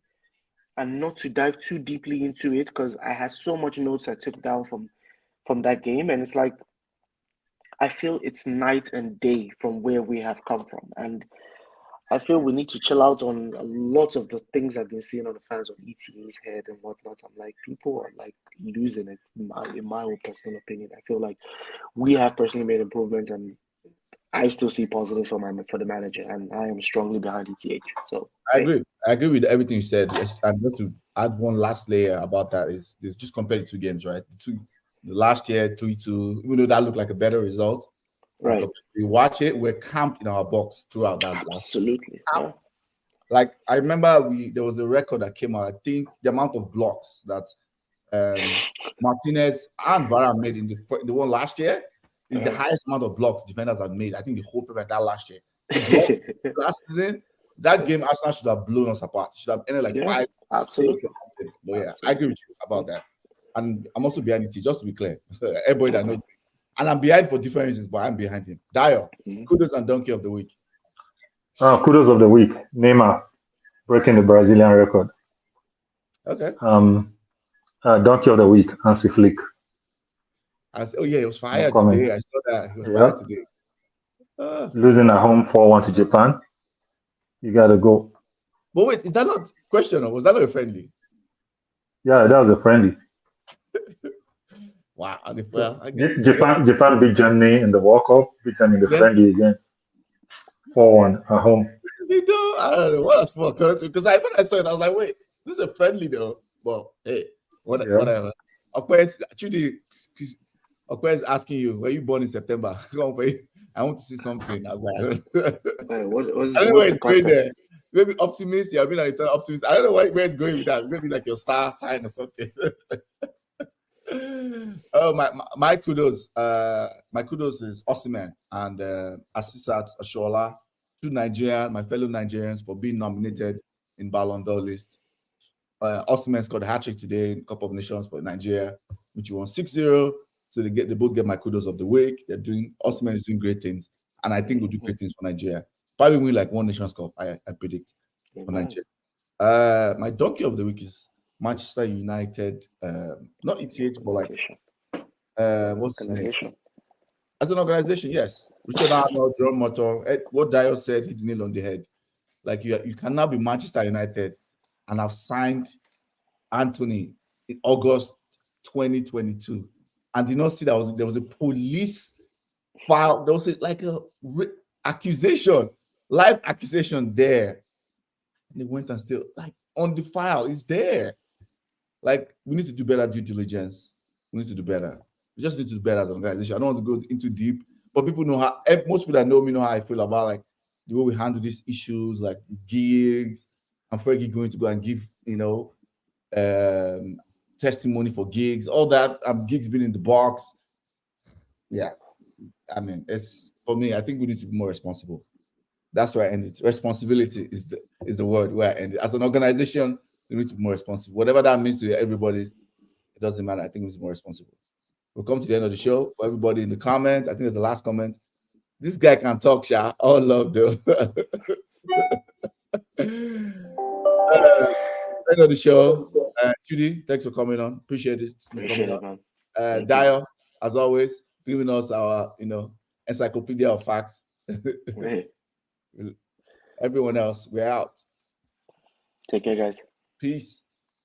and not to dive too deeply into it because I had so much notes I took down from that game, and it's like I feel it's night and day from where we have come from, and I feel we need to chill out on a lot of the things I've been seeing on the fans on ETA's head and whatnot. I'm like, people are like losing it in my own personal opinion. I feel like we have personally made improvements, and I still see positives for the manager, and I am strongly behind ETH. So I agree with everything you said. And just to add one last layer about that is just compare the two games, right? The last year 3-2, even though that looked like a better result, right. We watch it, we're camped in our box throughout that. Absolutely. Yeah. Like I remember there was a record that came out. I think the amount of blocks that Martinez and Varane made in the one last year is the highest amount of blocks defenders have made. I think the whole Premier that last year. The last season, that game Arsenal should have blown us apart. It should have ended like 5. Absolutely. But yeah, I agree with you about that. And I'm also behind it, just to be clear. Everybody that knows. And I'm behind for different reasons, but I'm behind him. Dio, kudos and donkey of the week. Kudos of the week. Neymar breaking the Brazilian record. Okay. Donkey of the week, Hansi Flick. Oh yeah, he was fired today. I saw that he was fired today. Losing at home 4-1 to Japan. You gotta go. But wait, is that not question or was that not a friendly? Yeah, that was a friendly. Wow. Japan beat Germany in the World Cup, beat them in the friendly again. 4-1 at home. They do. I don't know what for because I saw it, I was like, wait, this is a friendly though. Well, hey, whatever. Okwes asking you, were you born in September? I want to see something. I was like, I don't know where it's going there. Maybe optimist. Yeah, I mean, like optimist. I don't know where it's going with that. Maybe like your star sign or something. Oh, my kudos. My kudos is Osimhen and Asisat Ashola. to Nigeria, my fellow Nigerians, for being nominated in Ballon d'Or list. Osimhen scored a hat-trick today in Cup of Nations for Nigeria, which won 6-0. So they both get my kudos of the week. Osimhen is doing great things, and I think we'll do great things for Nigeria. Probably win like one Nations Cup, I predict, for Nigeria. My donkey of the week is Manchester United. Not ETH, but like what's his name? As an organization, yes. Richard Arnold, John Motor, what Dio said, hit the nail on the head. Like you can now be Manchester United and have signed Antony in August 2022. And did not see that there was a police file. There was like a accusation, live accusation there. And they went and still, like, on the file, it's there. Like, we need to do better due diligence. We need to do better. We just need to do better as an organization. I don't want to go into deep, but people know how, most people that know me know how I feel about, like, the way we handle these issues, like gigs. I'm Fergie going to go and give, testimony for gigs, all that. Gigs being in the box. Yeah. I mean, it's, for me, I think we need to be more responsible. That's where I end it. Responsibility is the word where I end it. As an organization, we need to be more responsible. Whatever that means to everybody, it doesn't matter. I think we need to be more responsible. We'll come to the end of the show. For everybody in the comments, I think there's the last comment. This guy can talk, Sha. All love, though. End of the show. Judy, thanks for coming on. Appreciate it. Appreciate it, man. Dio, as always, giving us our, encyclopedia of facts. Right. Everyone else, we're out. Take care, guys. Peace.